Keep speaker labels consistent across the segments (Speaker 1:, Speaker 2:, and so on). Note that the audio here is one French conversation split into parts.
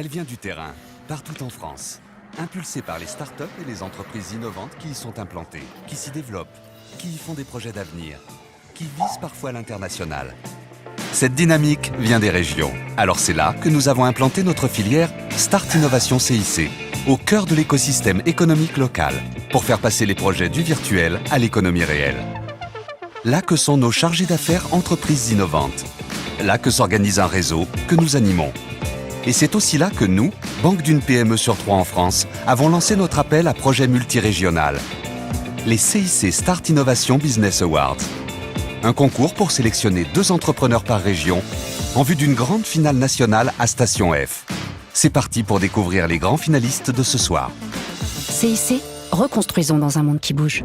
Speaker 1: Elle vient du terrain, partout en France, impulsée par les startups et les entreprises innovantes qui y sont implantées, qui s'y développent, qui y font des projets d'avenir, qui visent parfois l'international. Cette dynamique vient des régions. Alors c'est là que nous avons implanté notre filière Start Innovation CIC, au cœur de l'écosystème économique local, pour faire passer les projets du virtuel à l'économie réelle. Là que sont nos chargés d'affaires entreprises innovantes. Là que s'organise un réseau que nous animons. Et c'est aussi là que nous, banque d'une PME sur 3 en France, avons lancé notre appel à projet multirégional. Les CIC Start Innovation Business Awards. Un concours pour sélectionner 2 entrepreneurs par région en vue d'une grande finale nationale à Station F. C'est parti pour découvrir les grands finalistes de ce soir.
Speaker 2: CIC, reconstruisons dans un monde qui bouge.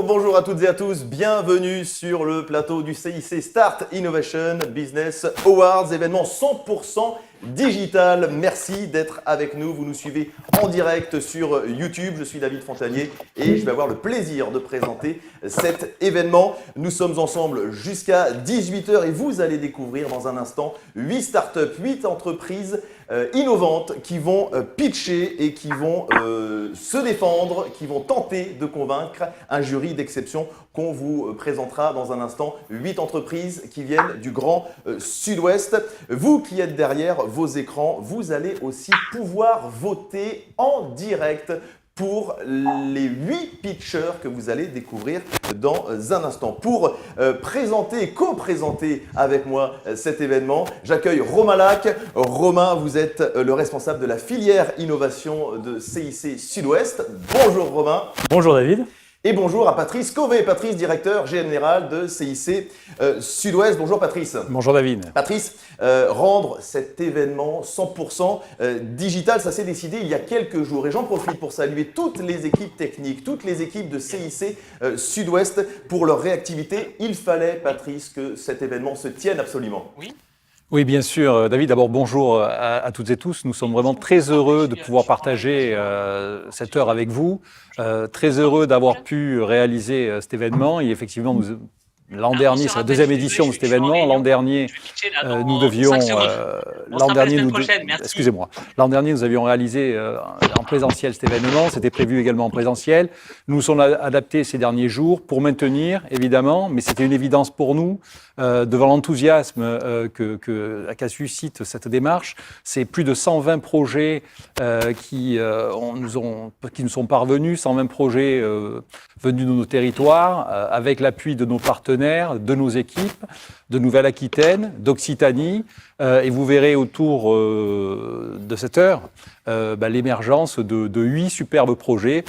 Speaker 3: Bonjour à toutes et à tous, bienvenue sur le plateau du CIC Start Innovation Business Awards, événement 100% digital. Merci d'être avec nous, vous nous suivez en direct sur YouTube. Je suis David Fontanier et je vais avoir le plaisir de présenter cet événement. Nous sommes ensemble jusqu'à 18h et vous allez découvrir dans un instant 8 startups, 8 entreprises innovantes qui vont pitcher et qui vont se défendre, qui vont tenter de convaincre un jury d'exception qu'on vous présentera dans un instant. 8 entreprises qui viennent du Grand Sud-Ouest. Vous qui êtes derrière vos écrans, vous allez aussi pouvoir voter en direct pour les 8 pitchers que vous allez découvrir dans un instant. Pour présenter et co-présenter avec moi cet événement, j'accueille Romain Lac. Romain, vous êtes le responsable de la filière innovation de CIC Sud-Ouest. Bonjour Romain.
Speaker 4: Bonjour David.
Speaker 3: Et bonjour à Patrice Cauvet, Patrice, directeur général de CIC Sud-Ouest. Bonjour Patrice.
Speaker 4: Bonjour David.
Speaker 3: Patrice, rendre cet événement 100% digital, ça s'est décidé il y a quelques jours. Et j'en profite pour saluer toutes les équipes techniques, toutes les équipes de CIC Sud-Ouest pour leur réactivité. Il fallait, Patrice, que cet événement se tienne absolument.
Speaker 4: Oui, bien sûr. David, d'abord, bonjour à toutes et tous. Nous sommes vraiment très heureux de pouvoir partager cette heure avec vous. Très heureux d'avoir pu réaliser cet événement. Et effectivement, l'an dernier, c'est la 2e édition de cet événement. L'an dernier, nous devions. L'an dernier, nous avions réalisé en présentiel cet événement. C'était prévu également en présentiel. Nous nous sommes adaptés ces derniers jours pour maintenir, évidemment, mais c'était une évidence pour nous. Devant l'enthousiasme qu'a suscite cette démarche, c'est plus de 120 projets qui nous sont parvenus, 120 projets venus de nos territoires, avec l'appui de nos partenaires, de nos équipes, de Nouvelle-Aquitaine, d'Occitanie, et vous verrez autour de cette heure l'émergence de 8 superbes projets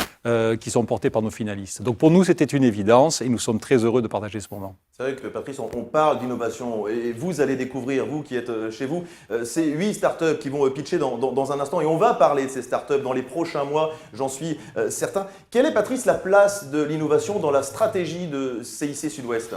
Speaker 4: qui sont portés par nos finalistes. Donc pour nous, c'était une évidence et nous sommes très heureux de partager ce moment.
Speaker 3: C'est vrai que Patrice, on parle d'innovation et vous allez découvrir, vous qui êtes chez vous, ces 8 startups qui vont pitcher dans un instant et on va parler de ces startups dans les prochains mois, j'en suis certain. Quelle est, Patrice, la place de l'innovation dans la stratégie de CIC Sud-Ouest ?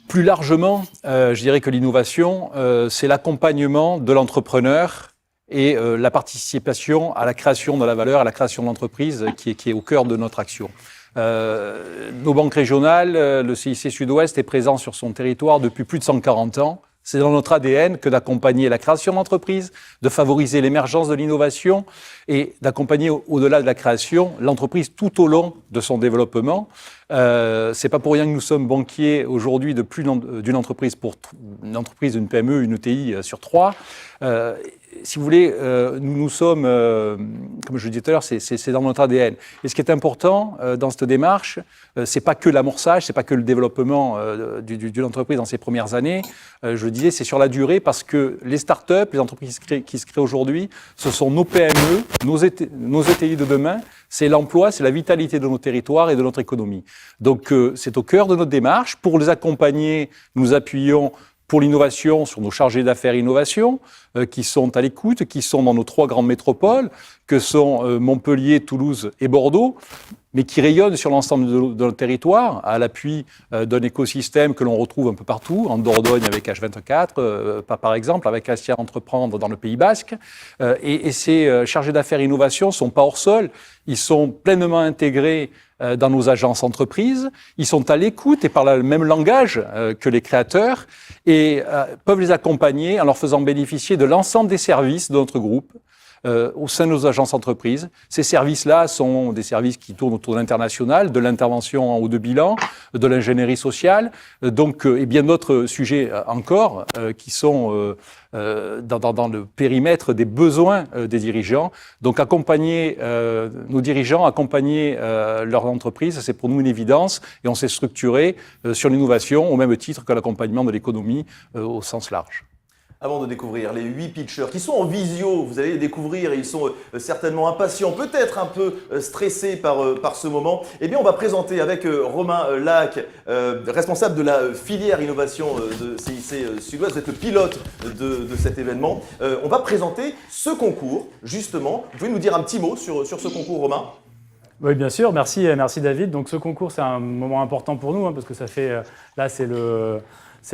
Speaker 4: Plus largement, je dirais que l'innovation, c'est l'accompagnement de l'entrepreneur et la participation à la création de la valeur, à la création de l'entreprise qui est au cœur de notre action. Nos banques régionales, le CIC Sud-Ouest est présent sur son territoire depuis plus de 140 ans. C'est dans notre ADN que d'accompagner la création d'entreprises, de favoriser l'émergence de l'innovation et d'accompagner au-delà de la création l'entreprise tout au long de son développement. C'est pas pour rien que nous sommes banquiers aujourd'hui de plus d'une entreprise d'une PME, une ETI sur 3. Si vous voulez, nous sommes, comme je le disais tout à l'heure, c'est dans notre ADN. Et ce qui est important dans cette démarche, c'est pas que l'amorçage, c'est pas que le développement d'une entreprise dans ses premières années. Je le disais, c'est sur la durée parce que les startups, les entreprises qui se créent aujourd'hui, ce sont nos PME, nos ETI de demain. C'est l'emploi, c'est la vitalité de nos territoires et de notre économie. Donc, c'est au cœur de notre démarche. Pour les accompagner, nous appuyons pour l'innovation sur nos chargés d'affaires innovation qui sont à l'écoute, qui sont dans nos 3 grandes métropoles, que sont Montpellier, Toulouse et Bordeaux, mais qui rayonnent sur l'ensemble de notre territoire, à l'appui d'un écosystème que l'on retrouve un peu partout, en Dordogne avec H24, par exemple, avec Astia Entreprendre dans le Pays Basque. Et ces chargés d'affaires innovation ne sont pas hors sol, ils sont pleinement intégrés dans nos agences entreprises, ils sont à l'écoute et parlent le même langage que les créateurs et peuvent les accompagner en leur faisant bénéficier de l'ensemble des services de notre groupe au sein de nos agences entreprises. Ces services-là sont des services qui tournent autour de l'international, de l'intervention en haut de bilan, de l'ingénierie sociale, donc et bien d'autres sujets encore qui sont dans le périmètre des besoins des dirigeants. Donc accompagner nos dirigeants, accompagner leur entreprise, c'est pour nous une évidence et on s'est structuré sur l'innovation au même titre que l'accompagnement de l'économie au sens large.
Speaker 3: Avant de découvrir les 8 pitchers qui sont en visio, vous allez les découvrir et ils sont certainement impatients, peut-être un peu stressés par ce moment. Eh bien, on va présenter avec Romain Lac, responsable de la filière innovation de CIC Sud-Ouest, vous êtes le pilote de cet événement. On va présenter ce concours, justement. Vous pouvez nous dire un petit mot sur ce concours, Romain ?
Speaker 5: Oui, bien sûr. Merci David. Donc, ce concours, c'est un moment important pour nous, parce que ça fait, là, c'est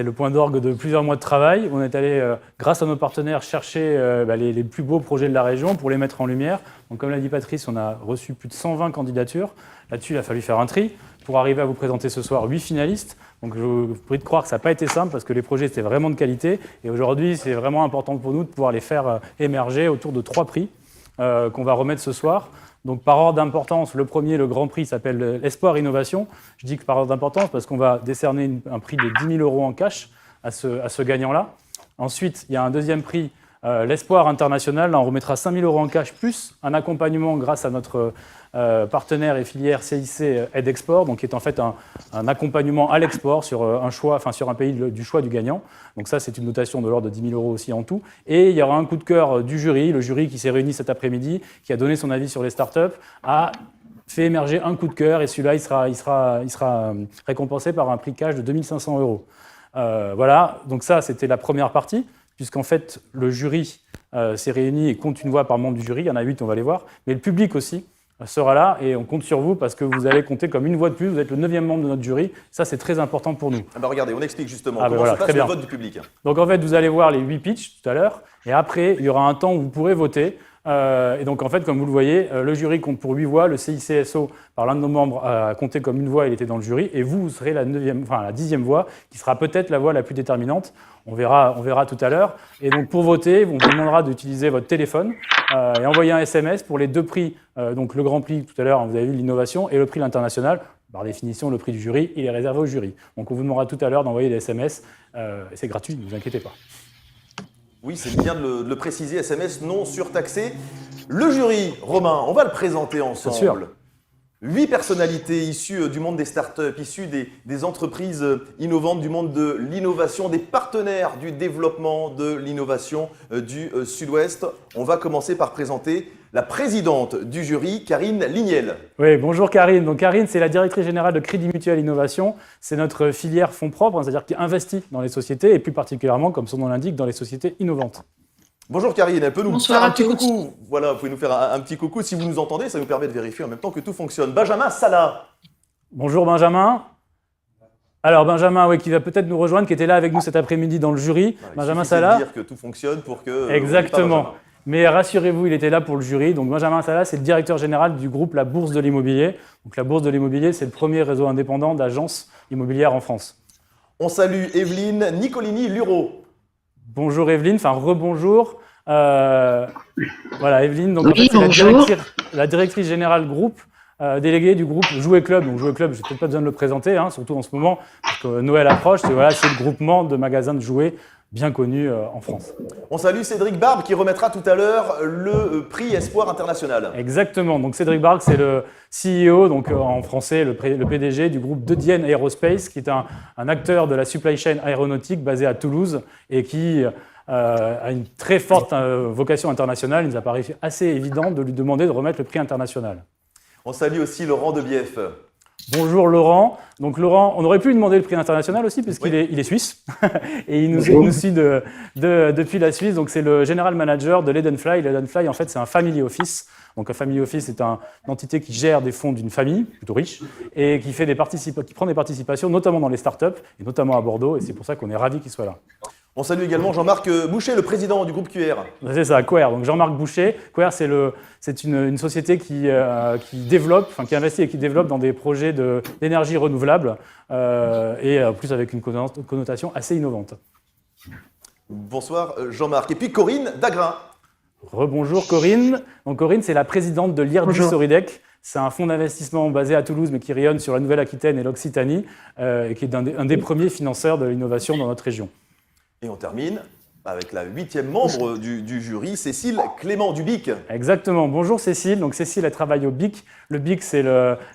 Speaker 5: le point d'orgue de plusieurs mois de travail. On est allé, grâce à nos partenaires, chercher les plus beaux projets de la région pour les mettre en lumière. Donc, comme l'a dit Patrice, on a reçu plus de 120 candidatures. Là-dessus, il a fallu faire un tri pour arriver à vous présenter ce soir 8 finalistes. Donc, je vous prie de croire que ça n'a pas été simple parce que les projets étaient vraiment de qualité. Et aujourd'hui, c'est vraiment important pour nous de pouvoir les faire émerger autour de 3 prix qu'on va remettre ce soir. Donc, par ordre d'importance, le premier, le grand prix, s'appelle l'Espoir Innovation. Je dis que par ordre d'importance parce qu'on va décerner un prix de 10 000 € en cash à ce gagnant-là. Ensuite, il y a un deuxième prix, l'Espoir International. Là, on remettra 5 000 € en cash plus un accompagnement grâce à notre partenaire et filière CIC Aide Export, donc qui est en fait un accompagnement à l'export sur sur un pays du choix du gagnant. Donc ça, c'est une notation de l'ordre de 10 000 € aussi en tout. Et il y aura un coup de cœur du jury, le jury qui s'est réuni cet après-midi, qui a donné son avis sur les startups, a fait émerger un coup de cœur et celui-là, il sera récompensé par un prix cash de 2 500 €. Voilà, donc ça, c'était la première partie, puisqu'en fait, le jury s'est réuni et compte une voix par membre du jury. Il y en a 8, on va les voir. Mais le public aussi sera là et on compte sur vous parce que vous allez compter comme une voix de plus. Vous êtes le 9e membre de notre jury. Ça, c'est très important pour nous.
Speaker 3: Regardez, on explique justement comment se passe le vote du public.
Speaker 5: Donc en fait, vous allez voir les 8 pitchs tout à l'heure et après, il y aura un temps où vous pourrez voter. Et donc en fait, comme vous le voyez, le jury compte pour 8 voix. Le CICSO, par l'un de nos membres, a compté comme une voix, il était dans le jury. Et vous serez la 10e voix, qui sera peut-être la voix la plus déterminante. On verra tout à l'heure. Et donc pour voter, on vous demandera d'utiliser votre téléphone et envoyer un SMS pour les 2 prix. Donc le grand prix, tout à l'heure, vous avez vu l'innovation, et le prix l'international. Par définition, le prix du jury, il est réservé au jury. Donc on vous demandera tout à l'heure d'envoyer des SMS. C'est gratuit, ne vous inquiétez pas.
Speaker 3: Oui, c'est bien de le préciser, SMS non surtaxé. Le jury, Romain, on va le présenter ensemble.
Speaker 5: Bien sûr.
Speaker 3: 8 personnalités issues du monde des startups, issues des entreprises innovantes, du monde de l'innovation, des partenaires du développement de l'innovation du Sud-Ouest. On va commencer par présenter la présidente du jury, Karine Lignel.
Speaker 5: Oui, bonjour Karine. Donc Karine, c'est la directrice générale de Crédit Mutuel Innovation. C'est notre filière fonds propres, c'est-à-dire qui investit dans les sociétés et plus particulièrement, comme son nom l'indique, dans les sociétés innovantes.
Speaker 3: Bonjour Karine, elle peut nous faire un petit coucou. Voilà, vous pouvez nous faire un petit coucou. Si vous nous entendez, ça nous permet de vérifier en même temps que tout fonctionne. Benjamin Salah.
Speaker 5: Bonjour Benjamin. Alors Benjamin, oui, qui va peut-être nous rejoindre, qui était là avec nous cet après-midi dans le jury. Benjamin Salah.
Speaker 3: Il suffit de dire que tout fonctionne pour que...
Speaker 5: Exactement. Mais rassurez-vous, il était là pour le jury. Donc Benjamin Salah, c'est le directeur général du groupe La Bourse de l'Immobilier. Donc la Bourse de l'Immobilier, c'est le premier réseau indépendant d'agences immobilières en France.
Speaker 3: On salue Evelyne Nicolini-Luro.
Speaker 5: Bonjour Evelyne, enfin rebonjour. Voilà Evelyne, donc
Speaker 6: oui,
Speaker 5: en fait, c'est la directrice générale groupe, déléguée du groupe Jouet Club. Donc Jouet Club, je n'ai peut-être pas besoin de le présenter, surtout en ce moment, parce que Noël approche. C'est le groupement de magasins de jouets bien connu en France.
Speaker 3: On salue Cédric Barbe qui remettra tout à l'heure le prix Espoir International.
Speaker 5: Exactement. Donc Cédric Barbe, c'est le CEO, donc en français le PDG du groupe Dedienne Aerospace, qui est un acteur de la supply chain aéronautique basé à Toulouse et qui a une très forte vocation internationale. Il nous a paru assez évident de lui demander de remettre le prix international.
Speaker 3: On salue aussi Laurent Debief.
Speaker 5: Bonjour Laurent. Donc Laurent, on aurait pu lui demander le prix international aussi puisqu'il est suisse et il nous suit depuis la Suisse. Donc c'est le general manager de l'Edenfly. L'Edenfly, en fait, c'est un family office. Donc un family office, c'est une entité qui gère des fonds d'une famille plutôt riche et qui prend des participations, notamment dans les startups et notamment à Bordeaux. Et c'est pour ça qu'on est ravis qu'il soit là.
Speaker 3: On salue également Jean-Marc Boucher, le président du groupe QR.
Speaker 5: C'est ça, Quer. Donc Jean-Marc Boucher. Quer, c'est une société qui développe, qui investit et qui développe dans des projets d'énergie renouvelable et en plus avec une connotation assez innovante.
Speaker 3: Bonsoir Jean-Marc. Et puis Corinne Dagrin.
Speaker 5: Rebonjour Corinne. Donc Corinne, c'est la présidente de l'IRDI Soridec. C'est un fonds d'investissement basé à Toulouse, mais qui rayonne sur la Nouvelle-Aquitaine et l'Occitanie, et qui est un des premiers financeurs de l'innovation dans notre région.
Speaker 3: Et on termine avec la 8e membre du jury, Cécile Clément du BIC.
Speaker 5: Exactement. Bonjour Cécile. Donc Cécile, elle travaille au BIC. Le BIC, c'est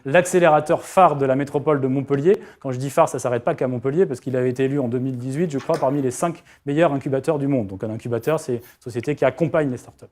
Speaker 5: l'accélérateur phare de la métropole de Montpellier. Quand je dis phare, ça ne s'arrête pas qu'à Montpellier, parce qu'il avait été élu en 2018, je crois, parmi les 5 meilleurs incubateurs du monde. Donc un incubateur, c'est une société qui accompagne les startups.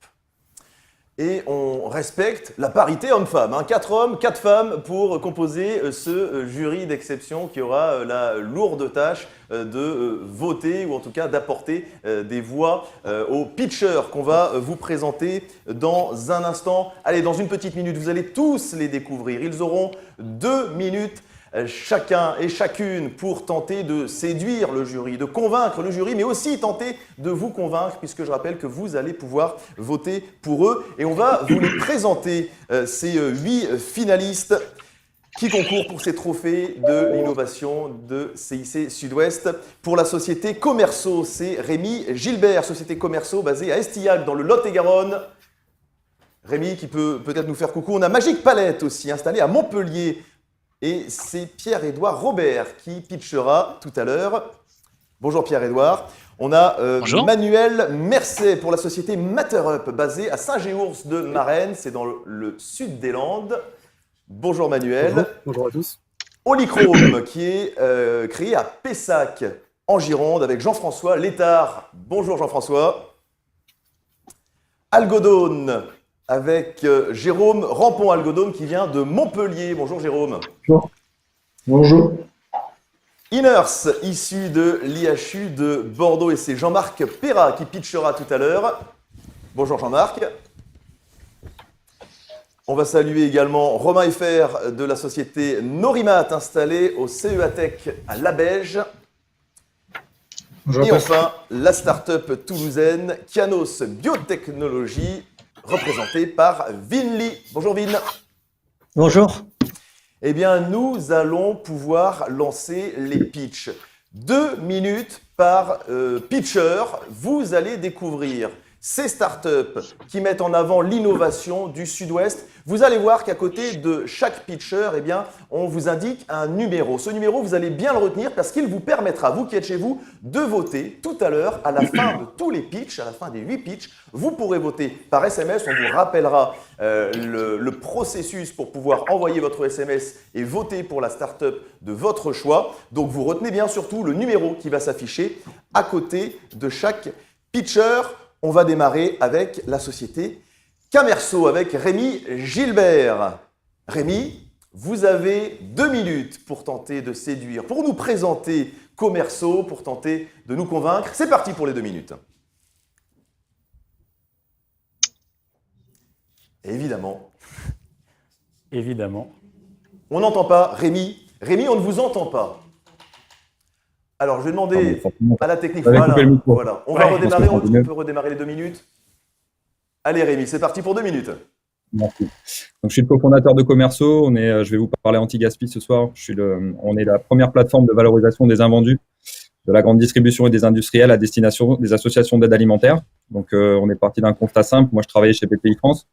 Speaker 3: Et on respecte la parité homme-femme. 4 hommes, 4 femmes pour composer ce jury d'exception qui aura la lourde tâche de voter ou en tout cas d'apporter des voix aux pitchers qu'on va vous présenter dans un instant. Allez, dans une petite minute, vous allez tous les découvrir. Ils auront 2 minutes chacun et chacune pour tenter de séduire le jury, de convaincre le jury, mais aussi tenter de vous convaincre, puisque je rappelle que vous allez pouvoir voter pour eux. Et on va vous les présenter, ces 8 finalistes qui concourent pour ces trophées de l'innovation de CIC Sud-Ouest. Pour la société Commerceau, c'est Rémi Gilbert, société Commerceau basée à Estillac dans le Lot-et-Garonne. Rémi qui peut peut-être nous faire coucou. On a Magic Palette aussi, installé à Montpellier. Et c'est Pierre-Édouard Robert qui pitchera tout à l'heure. Bonjour Pierre-Édouard. On a Manuel Mercet pour la société Matterup, basée à Saint-Géours de Marennes, c'est dans le sud des Landes. Bonjour Manuel.
Speaker 6: Bonjour à tous.
Speaker 3: Holychrome, qui est créé à Pessac, en Gironde, avec Jean-François Létard. Bonjour Jean-François. Algodone, avec Jérôme Rampon-Algodone qui vient de Montpellier. Bonjour Jérôme.
Speaker 6: Bonjour. Bonjour.
Speaker 3: Iners, issu de l'IHU de Bordeaux, et c'est Jean-Marc Perra qui pitchera tout à l'heure. Bonjour Jean-Marc. On va saluer également Romain Eifer de la société Norimat, installée au CEATech à Labège.
Speaker 6: Bonjour.
Speaker 3: Et enfin, la start-up toulousaine Kianos Biotechnologie, représentée par Vinly. Bonjour Vin.
Speaker 6: Bonjour.
Speaker 3: Eh bien, nous allons pouvoir lancer les pitchs. 2 minutes par pitcher. Vous allez découvrir ces startups qui mettent en avant l'innovation du Sud-Ouest. Vous allez voir qu'à côté de chaque pitcher, eh bien, on vous indique un numéro. Ce numéro, vous allez bien le retenir parce qu'il vous permettra, vous qui êtes chez vous, de voter tout à l'heure à la fin de tous les pitchs, à la fin des 8 pitchs. Vous pourrez voter par SMS. On vous rappellera le processus pour pouvoir envoyer votre SMS et voter pour la startup de votre choix. Donc, vous retenez bien surtout le numéro qui va s'afficher à côté de chaque pitcher. On va démarrer avec la société Commerceau, avec Rémi Gilbert. Rémi, vous avez 2 minutes pour tenter de séduire, pour nous présenter Commerceau, pour tenter de nous convaincre. C'est parti pour les 2 minutes. Évidemment.
Speaker 5: Évidemment.
Speaker 3: On n'entend pas Rémi. Rémi, on ne vous entend pas. Alors, je vais demander à la technique. Voilà. On va redémarrer. On peut redémarrer les 2 minutes. Allez, Rémi, c'est parti pour 2 minutes.
Speaker 7: Merci. Donc, je suis le cofondateur de Commerceau. Je vais vous parler anti-gaspi ce soir. On est la première plateforme de valorisation des invendus de la grande distribution et des industriels à destination des associations d'aide alimentaire. Donc, on est parti d'un constat simple. Moi, je travaillais chez BPI France.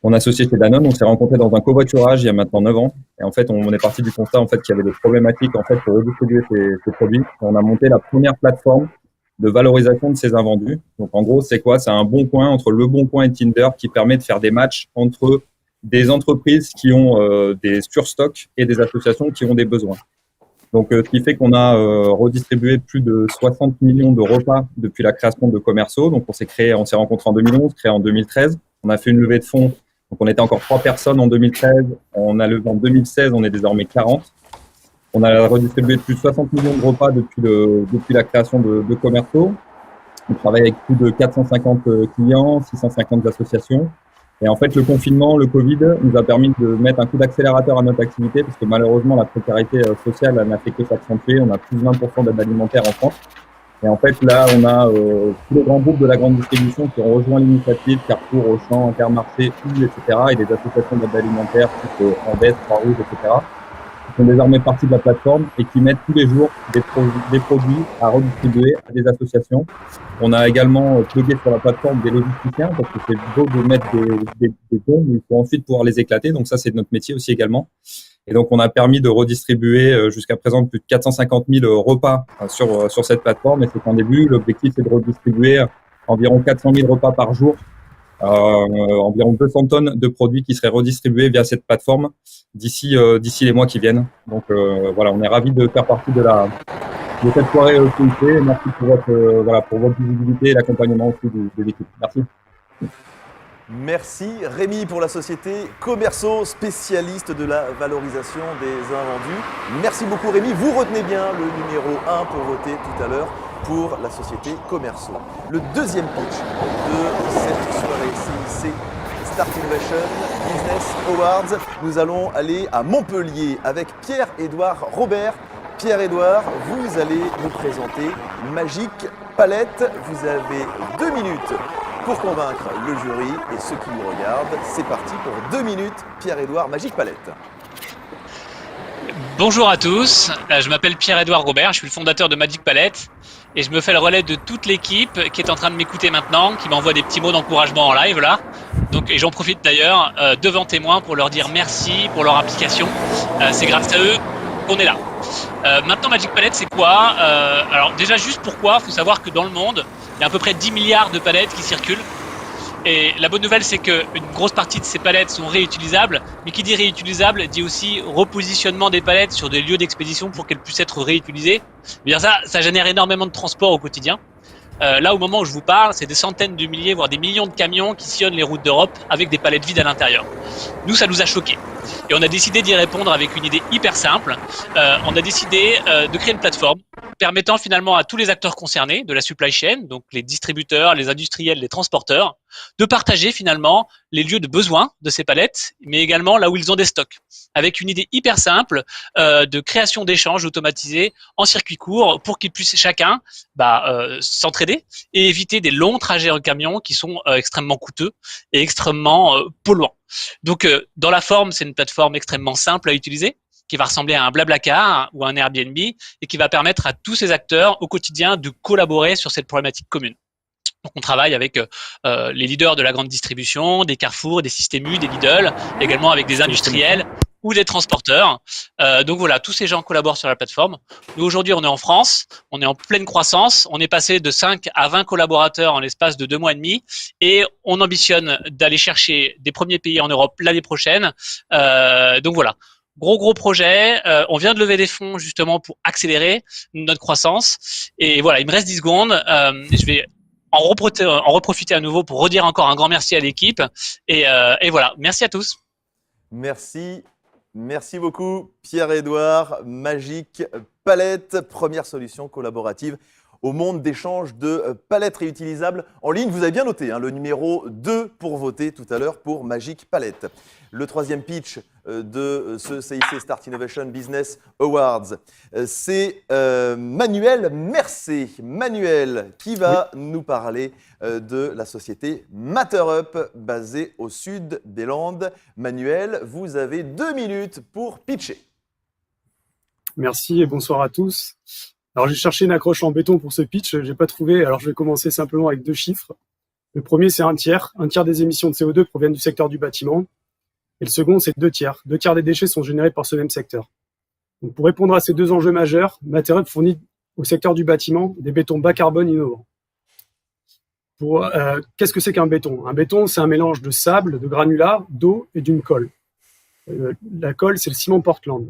Speaker 7: On a associé chez Danone, on s'est rencontrés dans un covoiturage il y a maintenant 9 ans. Et en fait, on est parti du constat qu'il y avait des problématiques pour redistribuer ces produits. Et on a monté la première plateforme de valorisation de ces invendus. Donc en gros, c'est quoi? C'est un bon coin entre Le Bon Coin et Tinder qui permet de faire des matchs entre des entreprises qui ont des surstocks et des associations qui ont des besoins. Donc ce qui fait qu'on a redistribué plus de 60 millions de repas depuis la création de Commerceau. Donc on s'est rencontrés en 2011, créé en 2013. On a fait une levée de fonds. Donc, on était encore 3 personnes en 2013. On a levé en 2016. On est désormais 40. On a redistribué plus de 60 millions de repas depuis la création de Commerceau. On travaille avec plus de 450 clients, 650 associations. Et en fait, le confinement, le Covid, nous a permis de mettre un coup d'accélérateur à notre activité parce que malheureusement, la précarité sociale n'a fait que s'accentuer. On a plus de 20% d'aide alimentaire en France. Et en fait, là, on a tous les grands groupes de la grande distribution qui ont rejoint l'initiative, Carrefour, Auchan, Intermarché, U, etc., et des associations d'aide alimentaire, type Andes, Croix-Rouge, etc., qui font désormais partie de la plateforme et qui mettent tous les jours des produits à redistribuer à des associations. On a également plugué sur la plateforme des logisticiens, parce que c'est beau de mettre des dons, mais il faut ensuite pouvoir les éclater. Donc ça, c'est notre métier aussi également. Et donc, on a permis de redistribuer jusqu'à présent plus de 450 000 repas sur cette plateforme. Et c'est qu'en début, l'objectif, c'est de redistribuer environ 400 000 repas par jour, environ 200 tonnes de produits qui seraient redistribués via cette plateforme d'ici les mois qui viennent. Donc, voilà, on est ravis de faire partie de cette soirée CIC. Merci pour votre visibilité et l'accompagnement aussi de l'équipe. Merci.
Speaker 3: Merci Rémi pour la société Commerceau, spécialiste de la valorisation des invendus. Merci beaucoup Rémi. Vous retenez bien le numéro 1 pour voter tout à l'heure pour la société Commerceau. Le deuxième pitch de cette soirée CIC Start Innovation Business Awards. Nous allons aller à Montpellier avec Pierre-Édouard Robert. Pierre-Édouard, vous allez nous présenter Magic Palette. Vous avez 2 minutes pour convaincre le jury et ceux qui nous regardent. C'est parti pour 2 minutes. Pierre-Édouard, Magic Palette.
Speaker 8: Bonjour à tous, je m'appelle Pierre-Édouard Robert, je suis le fondateur de Magic Palette et je me fais le relais de toute l'équipe qui est en train de m'écouter maintenant, qui m'envoie des petits mots d'encouragement en live là. Donc, et j'en profite d'ailleurs devant témoins pour leur dire merci pour leur implication. C'est grâce à eux qu'on est là. Maintenant, Magic Palette, c'est quoi? Alors déjà, juste pourquoi, il faut savoir que dans le monde, il y a à peu près 10 milliards de palettes qui circulent. Et la bonne nouvelle, c'est qu'une grosse partie de ces palettes sont réutilisables. Mais qui dit réutilisable dit aussi repositionnement des palettes sur des lieux d'expédition pour qu'elles puissent être réutilisées. Bien ça génère énormément de transport au quotidien. Là, au moment où je vous parle, c'est des centaines de milliers, voire des millions de camions qui sillonnent les routes d'Europe avec des palettes vides à l'intérieur. Nous, ça nous a choqués. Et on a décidé d'y répondre avec une idée hyper simple. On a décidé de créer une plateforme permettant finalement à tous les acteurs concernés de la supply chain, donc les distributeurs, les industriels, les transporteurs, de partager finalement les lieux de besoin de ces palettes, mais également là où ils ont des stocks, avec une idée hyper simple de création d'échanges automatisés en circuit court pour qu'ils puissent chacun s'entraider et éviter des longs trajets en camion qui sont extrêmement coûteux et extrêmement polluants. Donc, dans la forme, c'est une plateforme extrêmement simple à utiliser, qui va ressembler à un Blablacar ou un Airbnb et qui va permettre à tous ces acteurs au quotidien de collaborer sur cette problématique commune. Donc, on travaille avec les leaders de la grande distribution, des Carrefour, des Système U, des Lidl, également avec des industriels ou des transporteurs. Donc voilà, tous ces gens collaborent sur la plateforme. Nous, aujourd'hui, on est en France, on est en pleine croissance. On est passé de 5 à 20 collaborateurs en l'espace de 2 mois et demi et on ambitionne d'aller chercher des premiers pays en Europe l'année prochaine. Donc voilà. Gros projet. On vient de lever des fonds justement pour accélérer notre croissance. Et voilà, il me reste 10 secondes. Je vais en reprofiter à nouveau pour redire encore un grand merci à l'équipe. Et voilà, merci à tous.
Speaker 3: Merci beaucoup Pierre-Édouard. Magic Palette, première solution collaborative au monde d'échange de palettes réutilisables en ligne. Vous avez bien noté le numéro 2 pour voter tout à l'heure pour Magic Palette. Le troisième pitch de ce CIC Start Innovation Business Awards, c'est Manuel Mercé. Manuel qui va nous parler de la société MatterUp basée au sud des Landes. Manuel, vous avez 2 minutes pour pitcher.
Speaker 6: Merci et bonsoir à tous. Alors, j'ai cherché une accroche en béton pour ce pitch, j'ai pas trouvé, alors je vais commencer simplement avec 2 chiffres. Le premier, c'est 1 tiers. 1 tiers des émissions de CO2 proviennent du secteur du bâtiment. Et le second, c'est 2 tiers. 2 tiers des déchets sont générés par ce même secteur. Donc, pour répondre à ces 2 enjeux majeurs, MatterUp fournit au secteur du bâtiment des bétons bas carbone innovants. Qu'est-ce que c'est qu'un béton? Un béton, c'est un mélange de sable, de granulats, d'eau et d'une colle. La colle, c'est le ciment Portland.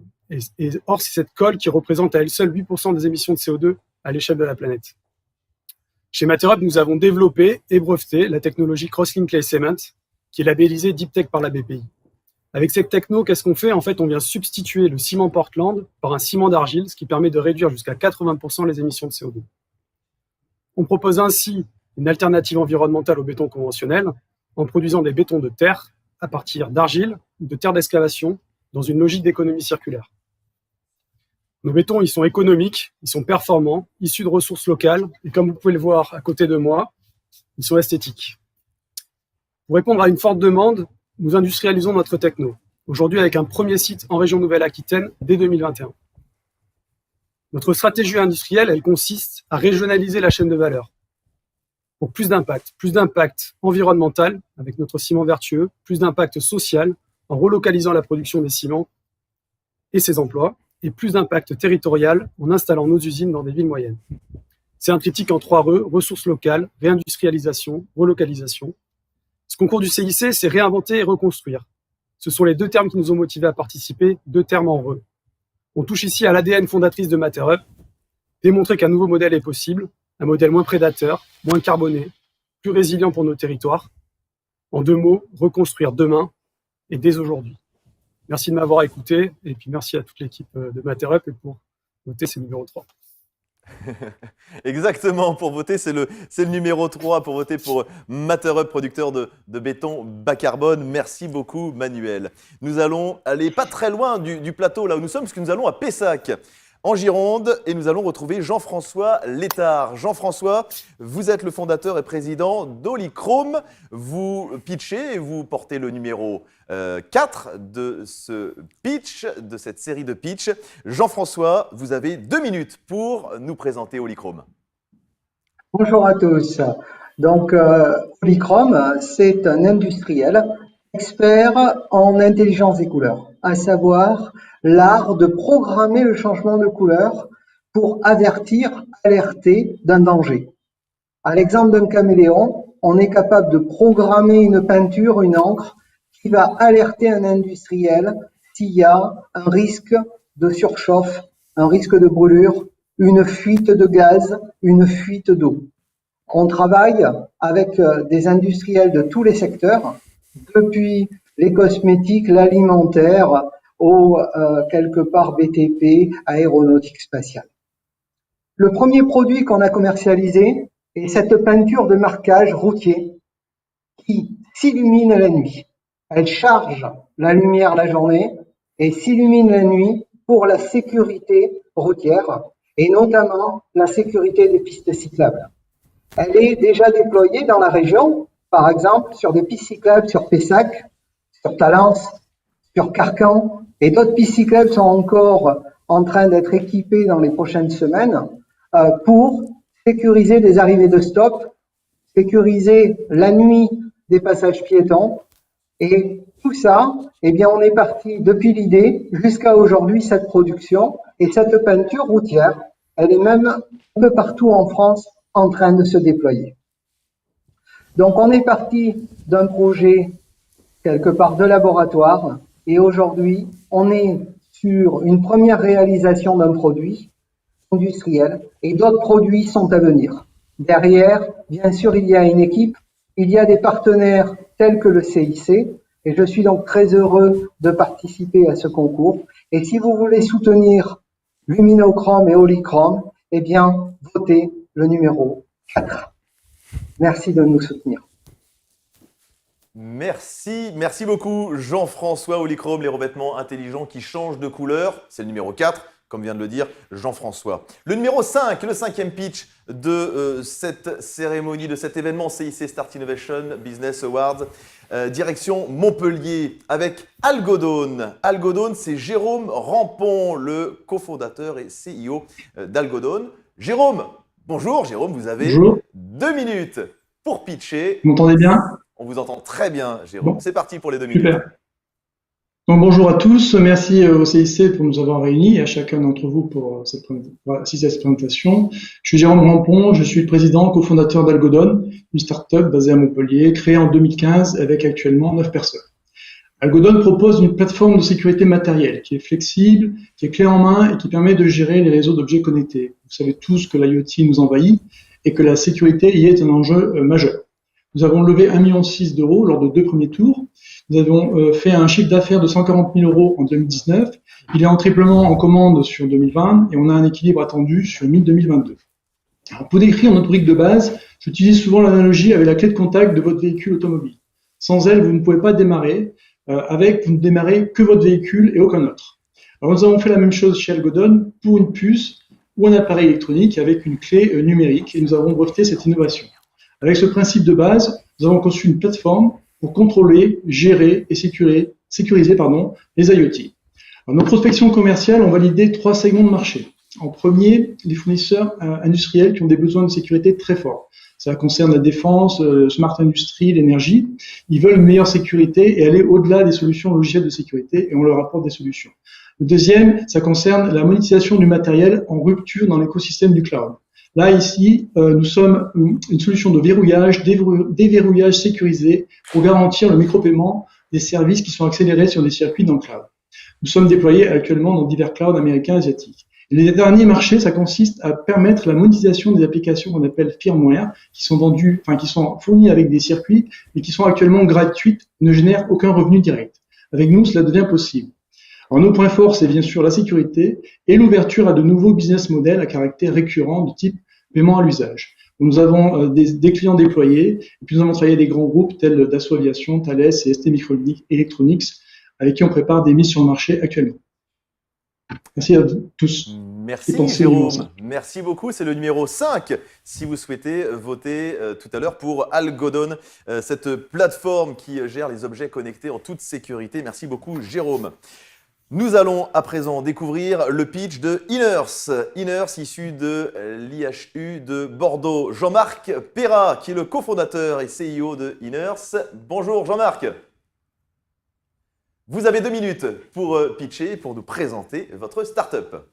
Speaker 6: Or, c'est cette colle qui représente à elle seule 8% des émissions de CO2 à l'échelle de la planète. Chez MatterUp, nous avons développé et breveté la technologie Crosslink Clay Cement, qui est labellisée Deep Tech par la BPI. Avec cette techno, qu'est-ce qu'on fait? En fait, on vient substituer le ciment Portland par un ciment d'argile, ce qui permet de réduire jusqu'à 80% les émissions de CO2. On propose ainsi une alternative environnementale au béton conventionnel en produisant des bétons de terre à partir d'argile ou de terre d'excavation dans une logique d'économie circulaire. Nos bétons, ils sont économiques, ils sont performants, issus de ressources locales, et comme vous pouvez le voir à côté de moi, ils sont esthétiques. Pour répondre à une forte demande, nous industrialisons notre techno, aujourd'hui avec un premier site en région Nouvelle-Aquitaine dès 2021. Notre stratégie industrielle, elle consiste à régionaliser la chaîne de valeur pour plus d'impact environnemental avec notre ciment vertueux, plus d'impact social en relocalisant la production des ciments et ses emplois, et plus d'impact territorial en installant nos usines dans des villes moyennes. C'est un triptyque en 3 re, ressources locales, réindustrialisation, relocalisation. Ce concours du CIC, c'est réinventer et reconstruire. Ce sont les 2 termes qui nous ont motivés à participer, 2 termes en re. On touche ici à l'ADN fondatrice de MaterUp, démontrer qu'un nouveau modèle est possible, un modèle moins prédateur, moins carboné, plus résilient pour nos territoires. En 2 mots, reconstruire demain et dès aujourd'hui. Merci de m'avoir écouté et puis merci à toute l'équipe de MaterUp et pour voter, c'est le numéro 3.
Speaker 3: Exactement, pour voter, c'est le numéro 3, pour voter pour MaterUp, producteur de béton bas carbone. Merci beaucoup, Manuel. Nous allons aller pas très loin du plateau, là où nous sommes, parce que nous allons à Pessac, en Gironde, et nous allons retrouver Jean-François Létard. Jean-François, vous êtes le fondateur et président d'Olichrome. Vous pitchez et vous portez le numéro 4 de ce pitch, de cette série de pitch. Jean-François, vous avez 2 minutes pour nous présenter Olichrome.
Speaker 9: Bonjour à tous. Donc, Olichrome, c'est un industriel expert en intelligence des couleurs, à savoir l'art de programmer le changement de couleur pour avertir, alerter d'un danger. À l'exemple d'un caméléon, on est capable de programmer une peinture, une encre, qui va alerter un industriel s'il y a un risque de surchauffe, un risque de brûlure, une fuite de gaz, une fuite d'eau. On travaille avec des industriels de tous les secteurs, depuis les cosmétiques, l'alimentaire, au quelque part BTP, aéronautique spatiale. Le premier produit qu'on a commercialisé est cette peinture de marquage routier qui s'illumine la nuit. Elle charge la lumière la journée et s'illumine la nuit pour la sécurité routière et notamment la sécurité des pistes cyclables. Elle est déjà déployée dans la région, par exemple sur des pistes cyclables sur Pessac, sur Talence, sur Carcan, et d'autres pistes cyclables sont encore en train d'être équipées dans les prochaines semaines pour sécuriser des arrivées de stop, sécuriser la nuit des passages piétons. Et tout ça, eh bien, on est parti depuis l'idée jusqu'à aujourd'hui, cette production et cette peinture routière, elle est même un peu partout en France en train de se déployer. Donc, on est parti d'un projet quelque part de laboratoire et aujourd'hui, on est sur une première réalisation d'un produit industriel et d'autres produits sont à venir. Derrière, bien sûr, il y a une équipe, il y a des partenaires tels que le CIC et je suis donc très heureux de participer à ce concours. Et si vous voulez soutenir Luminochrome et Olichrome, eh bien, votez le numéro 4. Merci de nous soutenir.
Speaker 3: Merci beaucoup Jean-François. Olichrome, les revêtements intelligents qui changent de couleur, c'est le numéro 4, comme vient de le dire Jean-François. Le numéro 5, le 5e pitch de cette cérémonie, de cet événement CIC Start Innovation Business Awards, direction Montpellier avec Algodone. Algodone, c'est Jérôme Rampon, le cofondateur et CEO d'Algodone. Jérôme, bonjour. Jérôme, vous avez 2 minutes pour pitcher.
Speaker 10: Vous m'entendez bien ?
Speaker 3: On vous entend très bien, Jérôme.
Speaker 10: Bon.
Speaker 3: C'est parti pour les 2 minutes.
Speaker 10: Super. Donc, bonjour à tous. Merci au CIC pour nous avoir réunis et à chacun d'entre vous pour assister à cette présentation. Je suis Jérôme Rampon, je suis le président, cofondateur d'Algodone, une start-up basée à Montpellier, créée en 2015 avec actuellement 9 personnes. Algodone propose une plateforme de sécurité matérielle qui est flexible, qui est clé en main et qui permet de gérer les réseaux d'objets connectés. Vous savez tous que l'IoT nous envahit et que la sécurité y est un enjeu majeur. Nous avons levé 1,6 million d'euros lors de 2 premiers tours. Nous avons fait un chiffre d'affaires de 140 000 euros en 2019. Il est en triplement en commande sur 2020 et on a un équilibre attendu sur mi-2022. Alors, pour décrire notre brique de base, j'utilise souvent l'analogie avec la clé de contact de votre véhicule automobile. Sans elle, vous ne pouvez pas démarrer. Avec, vous ne démarrez que votre véhicule et aucun autre. Alors, nous avons fait la même chose chez Algodon pour une puce ou un appareil électronique avec une clé numérique et nous avons breveté cette innovation. Avec ce principe de base, nous avons conçu une plateforme pour contrôler, gérer et sécuriser les IoT. Alors, nos prospections commerciales ont validé 3 segments de marché. En premier, les fournisseurs industriels qui ont des besoins de sécurité très forts. Ça concerne la défense, smart industry, l'énergie. Ils veulent une meilleure sécurité et aller au-delà des solutions logicielles de sécurité et on leur apporte des solutions. Le deuxième, ça concerne la monétisation du matériel en rupture dans l'écosystème du cloud. Là, ici, nous sommes une solution de verrouillage, déverrouillage sécurisé pour garantir le micro-paiement des services qui sont accélérés sur des circuits dans le cloud. Nous sommes déployés actuellement dans divers clouds américains et asiatiques. Et les derniers marchés, ça consiste à permettre la monétisation des applications qu'on appelle firmware, qui sont fournies avec des circuits, mais qui sont actuellement gratuites, ne génèrent aucun revenu direct. Avec nous, cela devient possible. Alors, nos points forts, c'est bien sûr la sécurité et l'ouverture à de nouveaux business models à caractère récurrent de type paiement à l'usage. Nous avons des clients déployés, et puis nous avons travaillé avec des grands groupes tels Dassault Aviation, Thales et ST Microelectronics, avec qui on prépare des mises sur le marché actuellement. Merci à vous tous.
Speaker 3: Merci Jérôme, merci beaucoup. C'est le numéro 5 si vous souhaitez voter tout à l'heure pour Algodon, cette plateforme qui gère les objets connectés en toute sécurité. Merci beaucoup Jérôme. Nous allons à présent découvrir le pitch de Iners. Iners, issu de l'IHU de Bordeaux. Jean-Marc Perrat, qui est le cofondateur et CEO de Iners. Bonjour Jean-Marc. Vous avez 2 minutes pour pitcher, pour nous présenter votre start-up.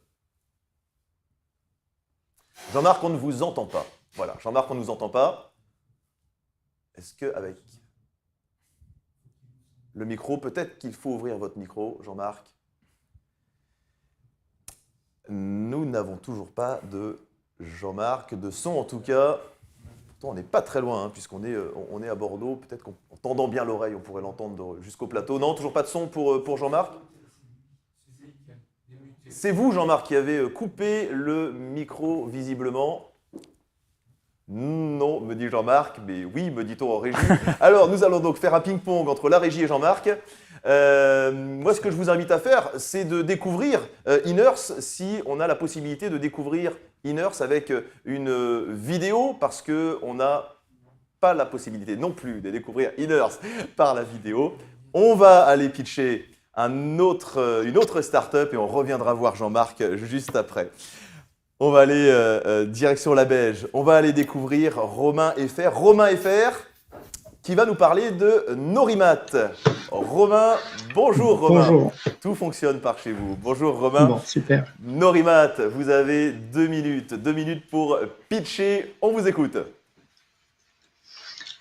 Speaker 3: Jean-Marc, on ne vous entend pas. Voilà, Jean-Marc, on ne nous entend pas. Est-ce qu'avec le micro, peut-être qu'il faut ouvrir votre micro, Jean-Marc. Nous n'avons toujours pas de Jean-Marc, de son en tout cas. Pourtant, on n'est pas très loin, puisqu'on est à Bordeaux. Peut-être qu'en tendant bien l'oreille, on pourrait l'entendre jusqu'au plateau. Non, toujours pas de son pour Jean-Marc. C'est vous, Jean-Marc, qui avez coupé le micro, visiblement. Non, me dit Jean-Marc, mais oui, me dit-on en régie. Alors, nous allons donc faire un ping-pong entre la régie et Jean-Marc. Moi, ce que je vous invite à faire, c'est de découvrir Iners, si on a la possibilité de découvrir Iners avec une vidéo, parce qu'on n'a pas la possibilité non plus de découvrir Iners par la vidéo. On va aller pitcher une autre start-up et on reviendra voir Jean-Marc juste après. On va aller direction la Belge. On va aller découvrir Romain Effert. Romain Effert qui va nous parler de Norimat. Romain, bonjour Romain.
Speaker 11: Bonjour.
Speaker 3: Tout fonctionne par chez vous. Bonjour Romain.
Speaker 11: Bon, super.
Speaker 3: Norimat, vous avez 2 minutes. 2 minutes pour pitcher. On vous écoute.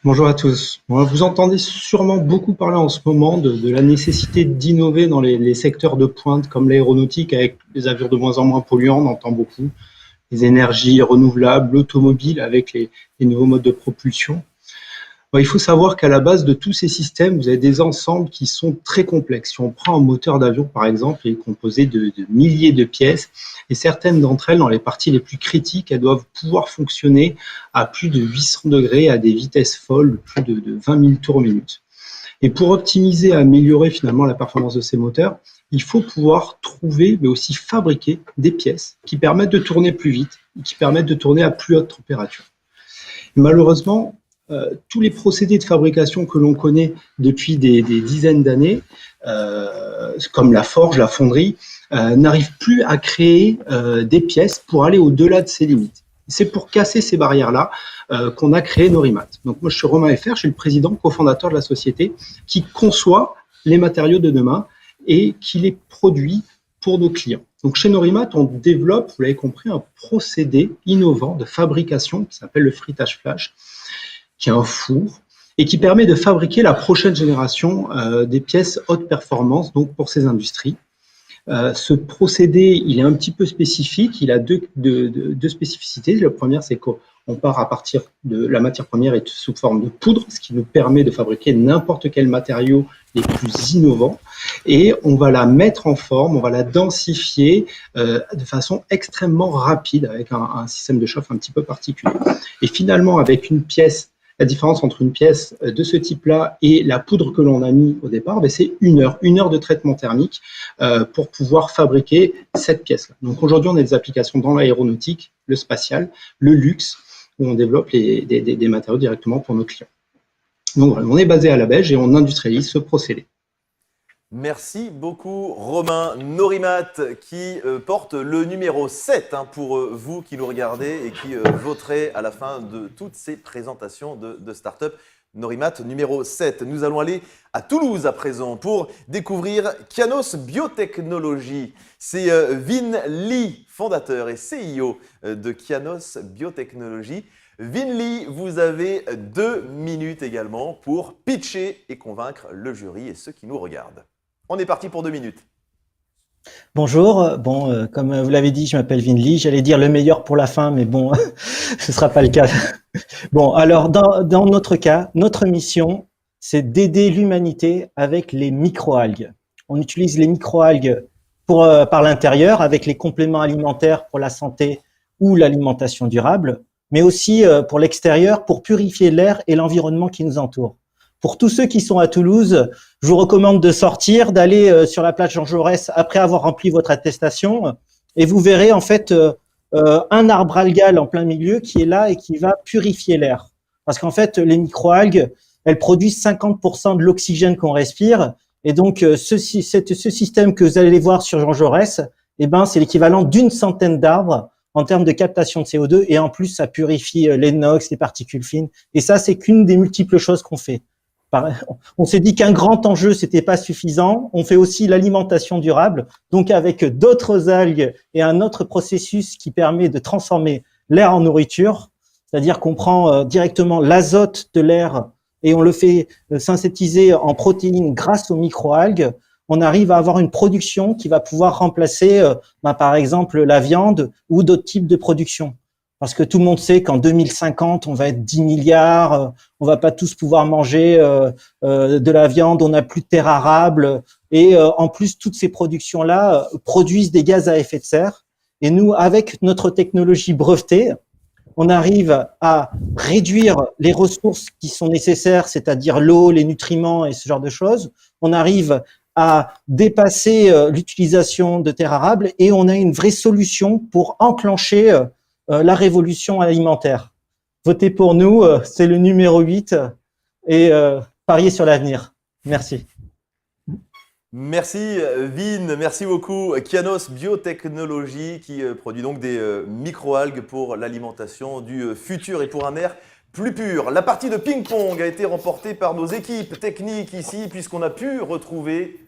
Speaker 11: Bonjour à tous. Bon, vous entendez sûrement beaucoup parler en ce moment de la nécessité d'innover dans les secteurs de pointe comme l'aéronautique avec des avions de moins en moins polluants, on entend beaucoup, les énergies renouvelables, l'automobile avec les nouveaux modes de propulsion. Bon, il faut savoir qu'à la base de tous ces systèmes, vous avez des ensembles qui sont très complexes. Si on prend un moteur d'avion par exemple, il est composé de milliers de pièces et certaines d'entre elles, dans les parties les plus critiques, elles doivent pouvoir fonctionner à plus de 800 degrés à des vitesses folles, plus de 20 000 tours minute. Et pour optimiser et améliorer finalement la performance de ces moteurs, il faut pouvoir trouver, mais aussi fabriquer des pièces qui permettent de tourner plus vite et qui permettent de tourner à plus haute température. Et malheureusement, tous les procédés de fabrication que l'on connaît depuis des dizaines d'années, comme la forge, la fonderie, n'arrivent plus à créer des pièces pour aller au-delà de ces limites. C'est pour casser ces barrières-là qu'on a créé Norimat. Donc moi, je suis Romain Effert, je suis le président, cofondateur de la société qui conçoit les matériaux de demain et qui les produit pour nos clients. Donc chez Norimat, on développe, vous l'avez compris, un procédé innovant de fabrication qui s'appelle le frittage flash, qui est un four et qui permet de fabriquer la prochaine génération des pièces haute performance donc pour ces industries. Ce procédé, il est un petit peu spécifique, il a deux spécificités. La première, c'est qu'on part à partir de la matière première est sous forme de poudre, ce qui nous permet de fabriquer n'importe quel matériau les plus innovants. Et on va la mettre en forme, on va la densifier de façon extrêmement rapide avec un système de chauffe un petit peu particulier. Et finalement, avec une pièce La différence entre une pièce de ce type-là et la poudre que l'on a mis au départ, c'est 1 heure de traitement thermique pour pouvoir fabriquer cette pièce-là. Donc aujourd'hui, on a des applications dans l'aéronautique, le spatial, le luxe, où on développe des matériaux directement pour nos clients. Donc voilà, on est basé à la Belge et on industrialise ce procédé.
Speaker 3: Merci beaucoup Romain. Norimat qui porte le numéro 7 pour vous qui nous regardez et qui voterez à la fin de toutes ces présentations de start-up. Norimat numéro 7. Nous allons aller à Toulouse à présent pour découvrir Kianos Biotechnologies. C'est Vin Lee, fondateur et CEO de Kianos Biotechnologies. Vin Lee, vous avez 2 minutes également pour pitcher et convaincre le jury et ceux qui nous regardent. On est parti pour 2 minutes.
Speaker 12: Bonjour, comme vous l'avez dit, je m'appelle Vin Lee. J'allais dire le meilleur pour la fin, mais bon, ce sera pas le cas. Bon, alors dans notre cas, notre mission, c'est d'aider l'humanité avec les microalgues. On utilise les microalgues par l'intérieur avec les compléments alimentaires pour la santé ou l'alimentation durable, mais aussi pour l'extérieur pour purifier l'air et l'environnement qui nous entoure. Pour tous ceux qui sont à Toulouse, je vous recommande de sortir, d'aller sur la plage Jean Jaurès après avoir rempli votre attestation et vous verrez en fait un arbre algal en plein milieu qui est là et qui va purifier l'air. Parce qu'en fait, les microalgues, elles produisent 50% de l'oxygène qu'on respire et donc ce système que vous allez voir sur Jean Jaurès, c'est l'équivalent d'une centaine d'arbres en termes de captation de CO2 et en plus, ça purifie les NOx, les particules fines et ça, c'est qu'une des multiples choses qu'on fait. On s'est dit qu'un grand enjeu, c'était pas suffisant. On fait aussi l'alimentation durable, donc avec d'autres algues et un autre processus qui permet de transformer l'air en nourriture. C'est-à-dire qu'on prend directement l'azote de l'air et on le fait synthétiser en protéines grâce aux microalgues. On arrive à avoir une production qui va pouvoir remplacer, par exemple, la viande ou d'autres types de production. Parce que tout le monde sait qu'en 2050, on va être 10 milliards, on va pas tous pouvoir manger de la viande, on n'a plus de terres arables. Et en plus, toutes ces productions-là produisent des gaz à effet de serre. Et nous, avec notre technologie brevetée, on arrive à réduire les ressources qui sont nécessaires, c'est-à-dire l'eau, les nutriments et ce genre de choses. On arrive à dépasser l'utilisation de terres arables et on a une vraie solution pour enclencher la révolution alimentaire. Votez pour nous, c'est le numéro 8 et pariez sur l'avenir. Merci.
Speaker 3: Merci Vin, merci beaucoup. Kianos Biotechnologies qui produit donc des microalgues pour l'alimentation du futur et pour un air plus pur. La partie de ping-pong a été remportée par nos équipes techniques ici puisqu'on a pu retrouver,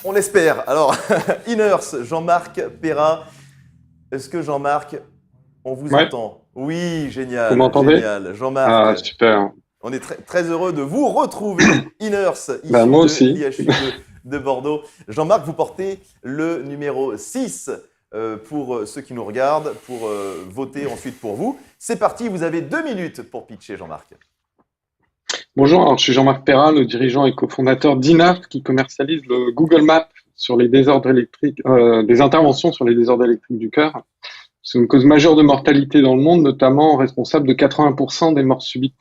Speaker 3: on l'espère, alors Iners, Jean-Marc Perrat. Est-ce que Jean-Marc, on vous entend? Oui, génial.
Speaker 13: Vous m'entendez?
Speaker 3: Génial. Jean-Marc.
Speaker 13: Ah, super.
Speaker 3: On est très heureux de vous retrouver, Iners, ici
Speaker 13: moi aussi.
Speaker 3: de l'IHU de Bordeaux. Jean-Marc, vous portez le numéro 6 pour ceux qui nous regardent, pour voter ensuite pour vous. C'est parti, vous avez 2 minutes pour pitcher, Jean-Marc.
Speaker 13: Bonjour, alors je suis Jean-Marc Perrat, le dirigeant et cofondateur d'Inert qui commercialise le Google Maps sur les désordres électriques, des interventions sur les désordres électriques du cœur. C'est une cause majeure de mortalité dans le monde, notamment responsable de 80% des morts subites.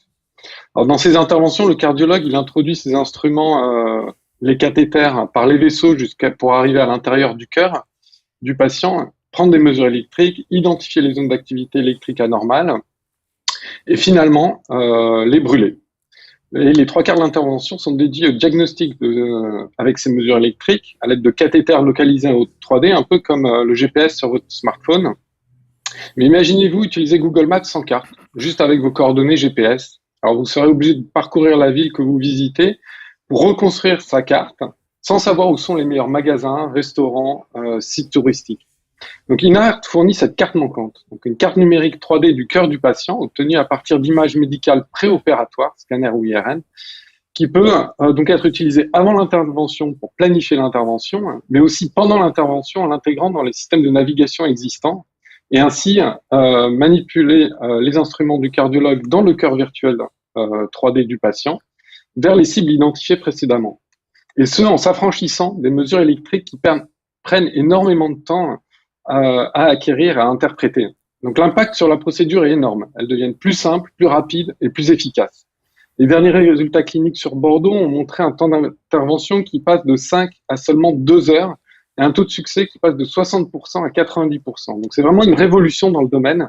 Speaker 13: Alors, dans ces interventions, le cardiologue, il introduit ces instruments, les cathéters, par les vaisseaux pour arriver à l'intérieur du cœur du patient, prendre des mesures électriques, identifier les zones d'activité électrique anormales et finalement les brûler. Et les 3 quarts de l'intervention sont dédiés au diagnostic avec ces mesures électriques à l'aide de cathéters localisés en 3D, un peu comme le GPS sur votre smartphone. Mais imaginez-vous utiliser Google Maps sans carte, juste avec vos coordonnées GPS. Alors vous serez obligé de parcourir la ville que vous visitez pour reconstruire sa carte sans savoir où sont les meilleurs magasins, restaurants, sites touristiques. Donc Inert fournit cette carte manquante, donc une carte numérique 3D du cœur du patient obtenue à partir d'images médicales préopératoires, scanner ou IRM, qui peut donc être utilisée avant l'intervention pour planifier l'intervention, mais aussi pendant l'intervention en l'intégrant dans les systèmes de navigation existants et ainsi manipuler les instruments du cardiologue dans le cœur virtuel 3D du patient vers les cibles identifiées précédemment. Et ce, en s'affranchissant des mesures électriques qui prennent énormément de temps à acquérir, à interpréter. Donc l'impact sur la procédure est énorme. Elles deviennent plus simples, plus rapides et plus efficaces. Les derniers résultats cliniques sur Bordeaux ont montré un temps d'intervention qui passe de 5 à seulement 2 heures et un taux de succès qui passe de 60% à 90%. Donc c'est vraiment une révolution dans le domaine.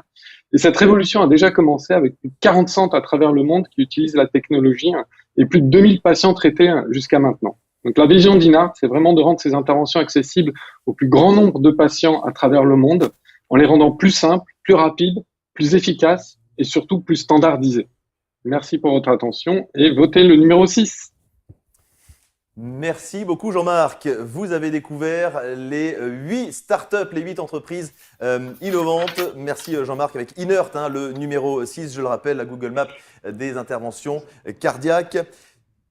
Speaker 13: Et cette révolution a déjà commencé avec plus de 40 centres à travers le monde qui utilisent la technologie et plus de 2000 patients traités jusqu'à maintenant. Donc la vision d'Inart, c'est vraiment de rendre ces interventions accessibles au plus grand nombre de patients à travers le monde en les rendant plus simples, plus rapides, plus efficaces et surtout plus standardisées. Merci pour votre attention et votez le numéro 6.
Speaker 3: Merci beaucoup Jean-Marc. Vous avez découvert les 8 startups, les 8 entreprises innovantes. Merci Jean-Marc avec Inert, le numéro 6, je le rappelle, la Google Maps des interventions cardiaques.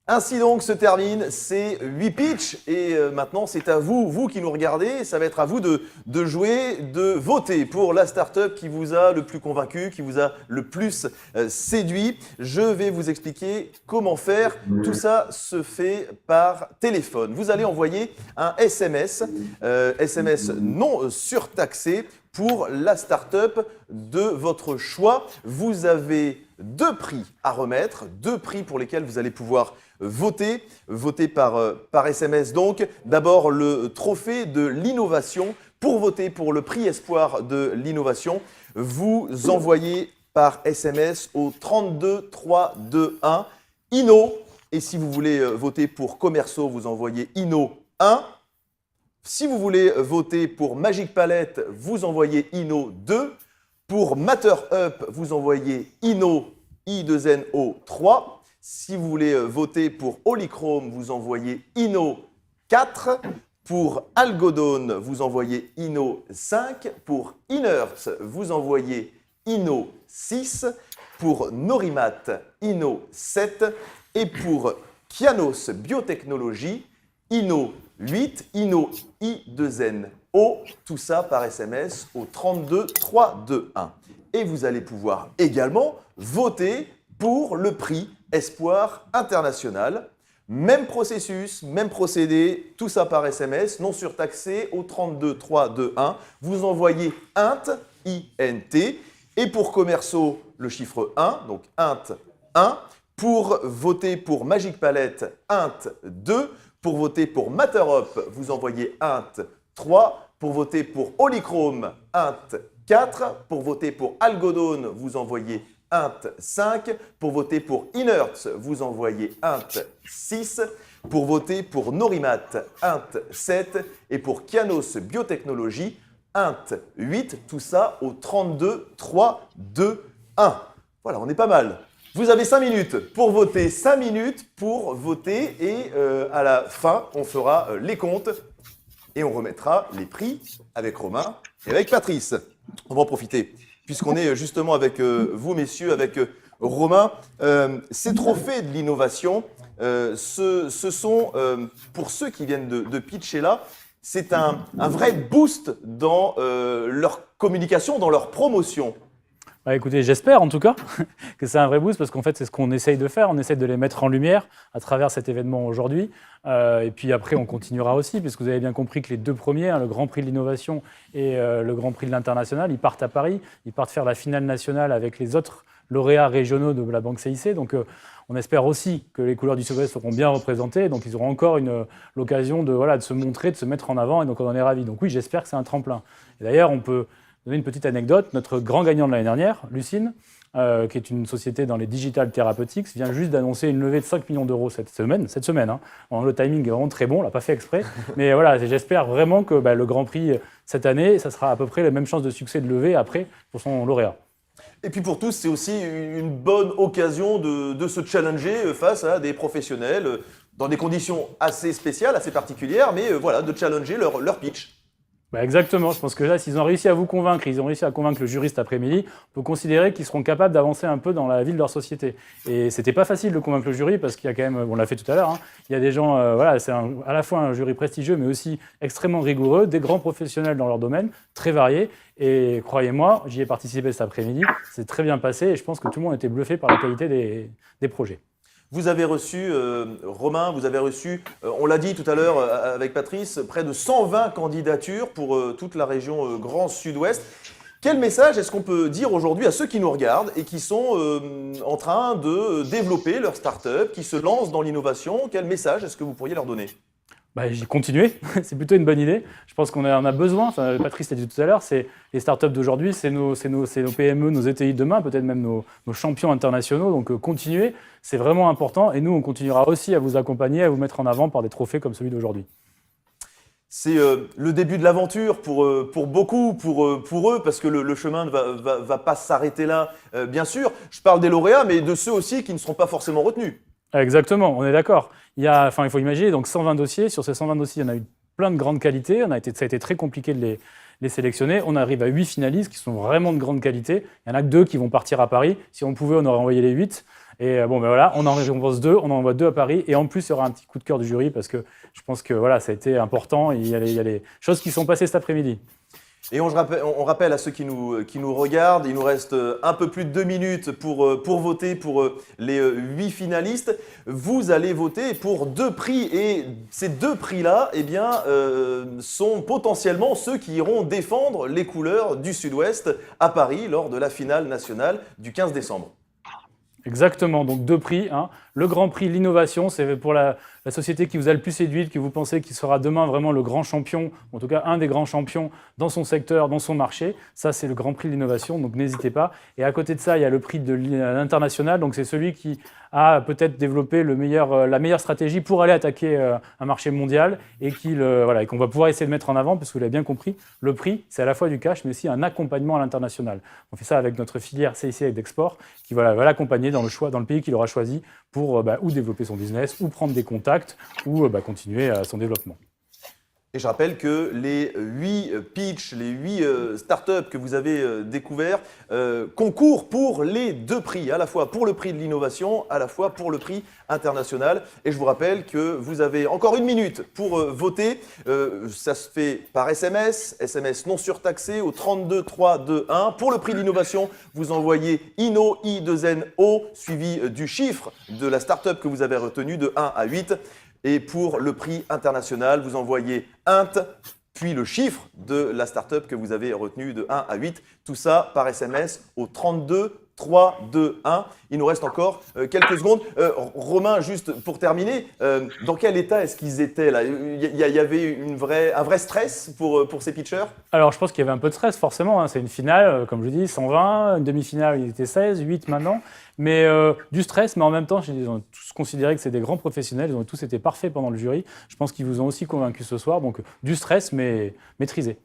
Speaker 3: Ainsi donc se terminent ces 8 pitchs et maintenant c'est à vous, vous qui nous regardez, ça va être à vous de jouer, de voter pour la startup qui vous a le plus convaincu, qui vous a le plus séduit. Je vais vous expliquer comment faire. Tout ça se fait par téléphone. Vous allez envoyer un SMS, SMS non surtaxé pour la startup de votre choix. Vous avez 2 prix à remettre, 2 prix pour lesquels vous allez pouvoir voter par SMS donc. D'abord le trophée de l'innovation. Pour voter pour le prix Espoir de l'innovation, vous envoyez par SMS au 32 321 INNO. Et si vous voulez voter pour Commerceau, vous envoyez INNO 1. Si vous voulez voter pour Magic Palette, vous envoyez INNO 2. Pour MatterUp, vous envoyez INNO I2NO 3. Si vous voulez voter pour Holychrome, vous envoyez INNO 4. Pour Algodone, vous envoyez INNO 5. Pour Inert, vous envoyez INNO 6. Pour Norimat, INNO 7. Et pour Kianos Biotechnologie, INNO 8, INNO I2NO, tout ça par SMS au 32 321. Et vous allez pouvoir également voter pour le prix Espoir International. Même processus, même procédé, tout ça par SMS, non surtaxé au 32 321. Vous envoyez INT, INT, et pour Commerceau, le chiffre 1, donc INT 1. Pour voter pour Magic Palette, INT 2. Pour voter pour MatterUp, vous envoyez INT 3. Pour voter pour Holychrome, INT 4. Pour voter pour Algodone, vous envoyez INT 5. Pour voter pour Inert, vous envoyez INT 6. Pour voter pour Norimat, INT 7. Et pour Kianos Biotechnologie, INT 8. Tout ça au 32 321. Voilà, on est pas mal. Vous avez 5 minutes pour voter, 5 minutes pour voter et à la fin, on fera les comptes et on remettra les prix avec Romain et avec Patrice. On va en profiter puisqu'on est justement avec vous, messieurs, avec Romain. Ces trophées de l'innovation, ce sont, pour ceux qui viennent de pitcher là, c'est un vrai boost dans leur communication, dans leur promotion.
Speaker 5: Bah écoutez, j'espère en tout cas que c'est un vrai boost parce qu'en fait, c'est ce qu'on essaye de faire. On essaie de les mettre en lumière à travers cet événement aujourd'hui. Et puis après, on continuera aussi puisque vous avez bien compris que les 2 premiers, le Grand Prix de l'innovation et le Grand Prix de l'international, ils partent à Paris. Ils partent faire la finale nationale avec les autres lauréats régionaux de la Banque CIC. Donc, on espère aussi que les couleurs du Sud-Ouest seront bien représentées. Donc, ils auront encore l'occasion de se montrer, de se mettre en avant. Et donc, on en est ravis. Donc oui, j'espère que c'est un tremplin. Et d'ailleurs, on peut donner une petite anecdote. Notre grand gagnant de l'année dernière, Lucine, qui est une société dans les digital therapeutics, vient juste d'annoncer une levée de 5 millions d'euros cette semaine. Le timing est vraiment très bon, on ne l'a pas fait exprès. Mais voilà, j'espère vraiment que le Grand Prix cette année, ça sera à peu près la même chance de succès de levée après pour son lauréat.
Speaker 3: Et puis pour tous, c'est aussi une bonne occasion de se challenger face à des professionnels dans des conditions assez spéciales, assez particulières, mais de challenger leur pitch.
Speaker 5: Exactement, je pense que là, s'ils ont réussi à vous convaincre, ils ont réussi à convaincre le jury cet après-midi, on peut considérer qu'ils seront capables d'avancer un peu dans la vie de leur société. Et c'était pas facile de convaincre le jury parce qu'il y a quand même, on l'a fait tout à l'heure, il y a des gens, c'est à la fois un jury prestigieux mais aussi extrêmement rigoureux, des grands professionnels dans leur domaine, très variés. Et croyez-moi, j'y ai participé cet après-midi, c'est très bien passé et je pense que tout le monde était bluffé par la qualité des projets.
Speaker 3: Vous avez reçu, Romain, on l'a dit tout à l'heure avec Patrice, près de 120 candidatures pour toute la région Grand Sud-Ouest. Quel message est-ce qu'on peut dire aujourd'hui à ceux qui nous regardent et qui sont en train de développer leur start-up, qui se lancent dans l'innovation? Quel message est-ce que vous pourriez leur donner?
Speaker 5: J'y continuer, c'est plutôt une bonne idée. Je pense qu'on en a besoin, enfin, Patrice l'a dit tout à l'heure, c'est les startups d'aujourd'hui, c'est nos PME, nos ETI de demain, peut-être même nos champions internationaux. Donc continuer, c'est vraiment important. Et nous, on continuera aussi à vous accompagner, à vous mettre en avant par des trophées comme celui d'aujourd'hui.
Speaker 3: C'est le début de l'aventure pour beaucoup, pour eux, parce que le chemin ne va pas s'arrêter là, bien sûr. Je parle des lauréats, mais de ceux aussi qui ne seront pas forcément retenus.
Speaker 5: Exactement, on est d'accord. Il faut imaginer, donc 120 dossiers. Sur ces 120 dossiers, il y en a eu plein de grandes qualités. Ça a été très compliqué de les sélectionner. On arrive à 8 finalistes qui sont vraiment de grande qualité. Il n'y en a que 2 qui vont partir à Paris. Si on pouvait, on aurait envoyé les 8. Et voilà, on en récompense 2, on en envoie 2 à Paris. Et en plus, il y aura un petit coup de cœur du jury parce que je pense que voilà, ça a été important. Il y a les choses qui sont passées cet après-midi.
Speaker 3: Et on rappelle à ceux qui nous regardent, il nous reste un peu plus de 2 minutes pour voter pour les 8 finalistes. Vous allez voter pour 2 prix et ces 2 prix-là sont potentiellement ceux qui iront défendre les couleurs du Sud-Ouest à Paris lors de la finale nationale du 15 décembre.
Speaker 5: Exactement, donc 2 prix. Le grand prix de l'innovation, c'est pour la société qui vous a le plus séduite, que vous pensez qu'il sera demain vraiment le grand champion, en tout cas un des grands champions dans son secteur, dans son marché. Ça, c'est le grand prix de l'innovation, donc n'hésitez pas. Et à côté de ça, il y a le prix de l'international, donc c'est celui qui a peut-être développé la meilleure stratégie pour aller attaquer un marché mondial et qu'on va pouvoir essayer de mettre en avant, parce que vous l'avez bien compris, le prix, c'est à la fois du cash, mais aussi un accompagnement à l'international. On fait ça avec notre filière CIC d'Export, qui va l'accompagner dans le pays qu'il aura choisi pour ou développer son business, ou prendre des contacts, ou continuer son développement.
Speaker 3: Et je rappelle que les 8 pitchs, les 8 startups que vous avez découverts concourent pour les 2 prix, à la fois pour le prix de l'innovation, à la fois pour le prix international. Et je vous rappelle que vous avez encore 1 minute pour voter. Ça se fait par SMS non surtaxé au 32 321. Pour le prix de l'innovation, vous envoyez INO, I2NO, suivi du chiffre de la startup que vous avez retenue de 1 à 8. Et pour le prix international, vous envoyez INT, puis le chiffre de la startup que vous avez retenu de 1 à 8. Tout ça par SMS au 32 321. Il nous reste encore quelques secondes. Romain, juste pour terminer, dans quel état est-ce qu'ils étaient là? Il y avait un vrai stress pour ces pitchers? Alors,
Speaker 5: je pense qu'il y avait un peu de stress, forcément. C'est une finale, comme je dis, 120. Une demi-finale, il était 16, 8 maintenant. Mais du stress, mais en même temps, ils ont tous considéré que c'est des grands professionnels. Ils ont tous été parfaits pendant le jury. Je pense qu'ils vous ont aussi convaincus ce soir. Donc, du stress, mais maîtrisé.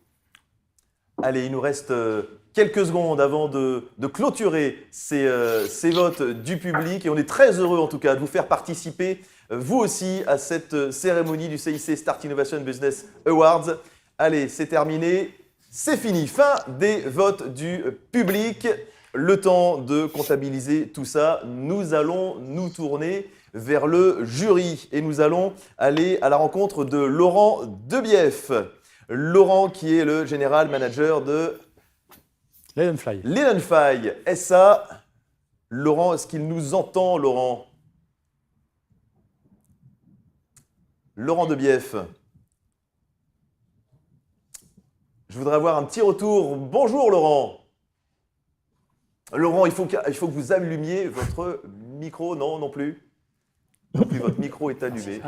Speaker 3: Allez, il nous reste quelques secondes avant de clôturer ces votes du public. Et on est très heureux, en tout cas, de vous faire participer, vous aussi, à cette cérémonie du CIC Start Innovation Business Awards. Allez, c'est terminé. C'est fini. Fin des votes du public. Le temps de comptabiliser tout ça. Nous allons nous tourner vers le jury et nous allons aller à la rencontre de Laurent Debief. Laurent qui est le General Manager de Lionfly SA. Laurent, est-ce qu'il nous entend, Laurent? Laurent Debief. Je voudrais avoir un petit retour. Bonjour, Laurent. Laurent, il faut que vous allumiez votre micro. Non plus. Non plus, votre micro est allumé.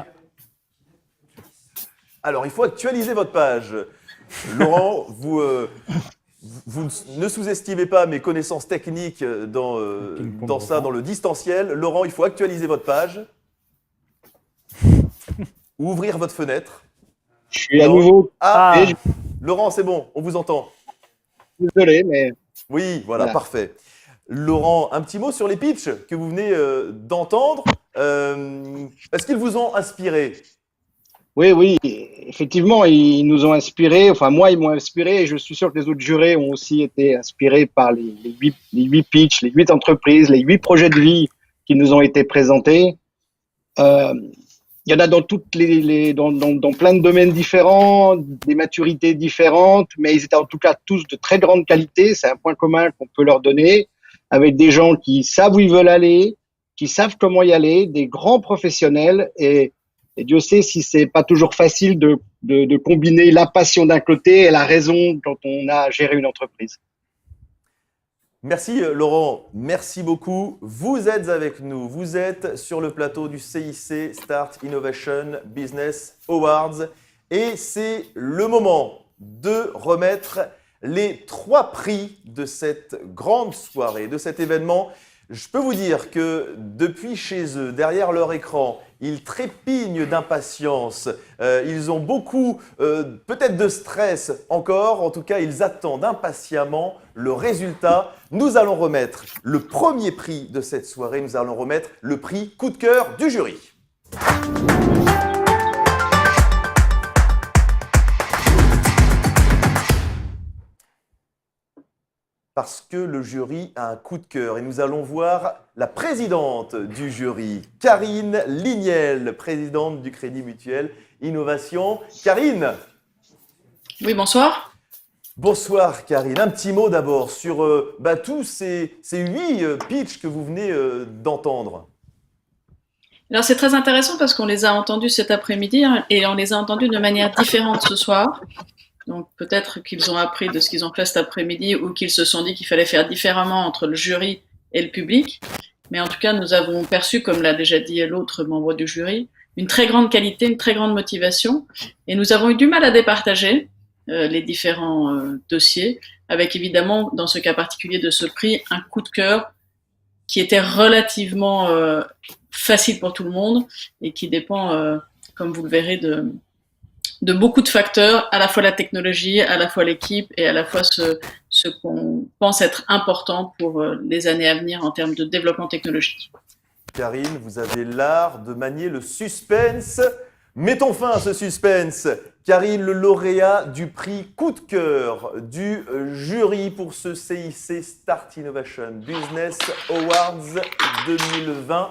Speaker 3: Alors, il faut actualiser votre page. Laurent, vous ne sous-estimez pas mes connaissances techniques dans le distanciel. Laurent, il faut actualiser votre page. Ou ouvrir votre fenêtre.
Speaker 14: Je suis à nouveau.
Speaker 3: Laurent, c'est bon, on vous entend.
Speaker 14: Désolé, mais...
Speaker 3: Oui, voilà, parfait. Laurent, un petit mot sur les pitchs que vous venez d'entendre. Est-ce qu'ils vous ont inspiré?
Speaker 14: Oui, effectivement, ils nous ont inspirés. Enfin, moi, ils m'ont inspiré et je suis sûr que les autres jurés ont aussi été inspirés par les 8 pitchs, les 8 entreprises, les 8 projets de vie qui nous ont été présentés. Il y en a dans dans plein de domaines différents, des maturités différentes, mais ils étaient en tout cas tous de très grande qualité. C'est un point commun qu'on peut leur donner, avec des gens qui savent où ils veulent aller, qui savent comment y aller, des grands professionnels. Et Dieu sait si c'est pas toujours facile de combiner la passion d'un côté et la raison quand on a géré une entreprise.
Speaker 3: Merci Laurent, merci beaucoup. Vous êtes avec nous, vous êtes sur le plateau du CIC Start Innovation Business Awards et c'est le moment de remettre les 3 prix de cette grande soirée, de cet événement. Je peux vous dire que depuis chez eux, derrière leur écran, ils trépignent d'impatience. Ils ont beaucoup, peut-être de stress encore. En tout cas, ils attendent impatiemment le résultat. Nous allons remettre le premier prix de cette soirée. Nous allons remettre le prix coup de cœur du jury. Parce que le jury a un coup de cœur. Et nous allons voir la présidente du jury, Karine Lignel, présidente du Crédit Mutuel Innovation. Karine.
Speaker 15: Oui, bonsoir.
Speaker 3: Bonsoir Karine. Un petit mot d'abord sur tous ces 8 pitchs que vous venez d'entendre.
Speaker 15: Alors c'est très intéressant parce qu'on les a entendus cet après-midi et on les a entendus de manière différente ce soir. Donc peut-être qu'ils ont appris de ce qu'ils ont fait cet après-midi ou qu'ils se sont dit qu'il fallait faire différemment entre le jury et le public. Mais en tout cas, nous avons perçu, comme l'a déjà dit l'autre membre du jury, une très grande qualité, une très grande motivation. Et nous avons eu du mal à départager les différents dossiers, avec évidemment, dans ce cas particulier de ce prix, un coup de cœur qui était relativement facile pour tout le monde et qui dépend, comme vous le verrez, de beaucoup de facteurs, à la fois la technologie, à la fois l'équipe et à la fois ce qu'on pense être important pour les années à venir en termes de développement technologique.
Speaker 3: Karine, vous avez l'art de manier le suspense. Mettons fin à ce suspense. Karine, le lauréat du prix coup de cœur du jury pour ce CIC Start Innovation Business Awards 2020.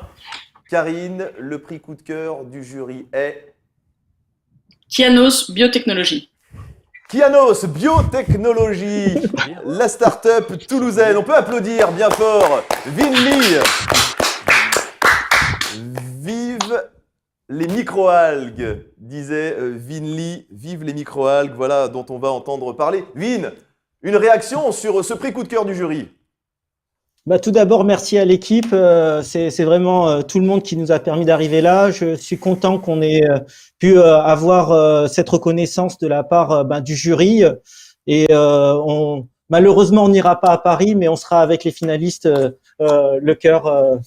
Speaker 3: Karine, le prix coup de cœur du jury est
Speaker 15: Kianos Biotechnologie.
Speaker 3: Kianos Biotechnologie, la start-up toulousaine. On peut applaudir bien fort. Vinli. Vive les microalgues, disait Vinli. Vive les microalgues, voilà dont on va entendre parler. Vin, une réaction sur ce prix coup de cœur du jury?
Speaker 12: Tout d'abord, merci à l'équipe. C'est vraiment tout le monde qui nous a permis d'arriver là. Je suis content qu'on ait pu avoir cette reconnaissance de la part du jury. Et malheureusement, on n'ira pas à Paris, mais on sera avec les finalistes le cœur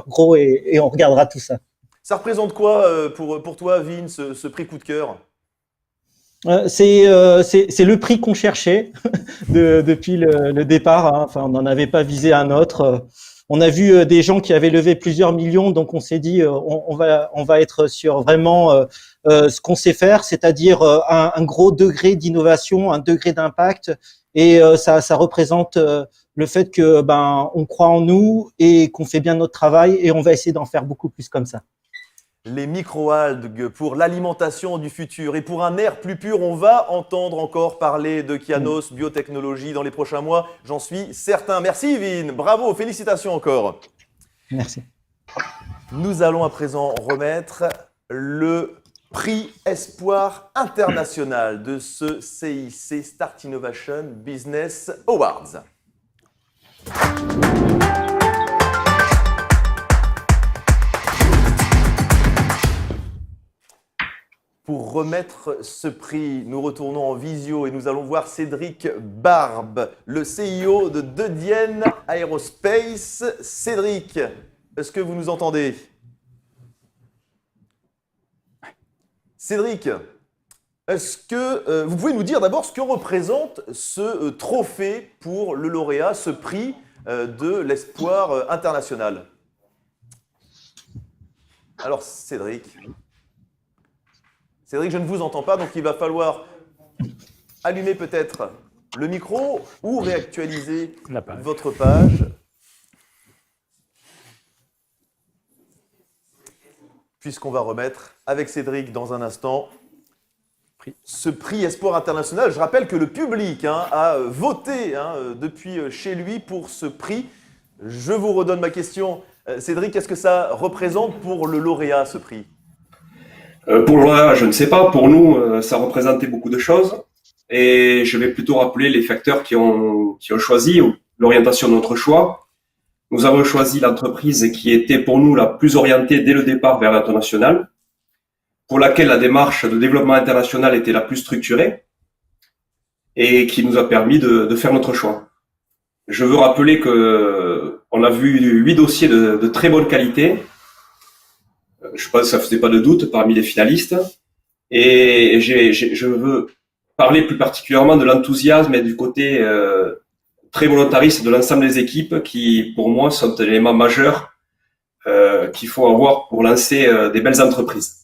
Speaker 12: gros et on regardera tout ça.
Speaker 3: Ça représente quoi pour toi, Vin, ce prix coup de cœur?
Speaker 12: C'est le prix qu'on cherchait depuis le départ. Hein. Enfin, on n'en avait pas visé un autre. On a vu des gens qui avaient levé plusieurs millions, donc on s'est dit on va être sur vraiment ce qu'on sait faire, c'est-à-dire un gros degré d'innovation, un degré d'impact, et ça représente le fait que on croit en nous et qu'on fait bien notre travail, et on va essayer d'en faire beaucoup plus comme ça.
Speaker 3: Les microalgues pour l'alimentation du futur et pour un air plus pur. On va entendre encore parler de Kianos Biotechnologie dans les prochains mois, j'en suis certain. Merci Vin, bravo, félicitations encore.
Speaker 12: Merci.
Speaker 3: Nous allons à présent remettre le prix Espoir International de ce CIC Start Innovation Business Awards. Pour remettre ce prix, nous retournons en visio et nous allons voir Cédric Barbe, le CIO de Dedienne Aerospace. Cédric, est-ce que vous nous entendez? Cédric, est-ce que vous pouvez nous dire d'abord ce que représente ce trophée pour le lauréat, ce prix de l'Espoir International? Alors Cédric, je ne vous entends pas, donc il va falloir allumer peut-être le micro ou réactualiser votre page. Puisqu'on va remettre avec Cédric dans un instant ce prix Espoir International. Je rappelle que le public a voté depuis chez lui pour ce prix. Je vous redonne ma question. Cédric, qu'est-ce que ça représente pour le lauréat, ce prix ?
Speaker 16: Pour le lauréat, je ne sais pas. Pour nous, ça représentait beaucoup de choses. Et je vais plutôt rappeler les facteurs qui ont choisi ou l'orientation de notre choix. Nous avons choisi l'entreprise qui était pour nous la plus orientée dès le départ vers l'international, pour laquelle la démarche de développement international était la plus structurée et qui nous a permis de faire notre choix. Je veux rappeler que on a vu 8 dossiers de très bonne qualité. Je pense que ça faisait pas de doute parmi les finalistes. Et je veux parler plus particulièrement de l'enthousiasme et du côté très volontariste de l'ensemble des équipes qui, pour moi, sont des éléments majeurs qu'il faut avoir pour lancer des belles entreprises.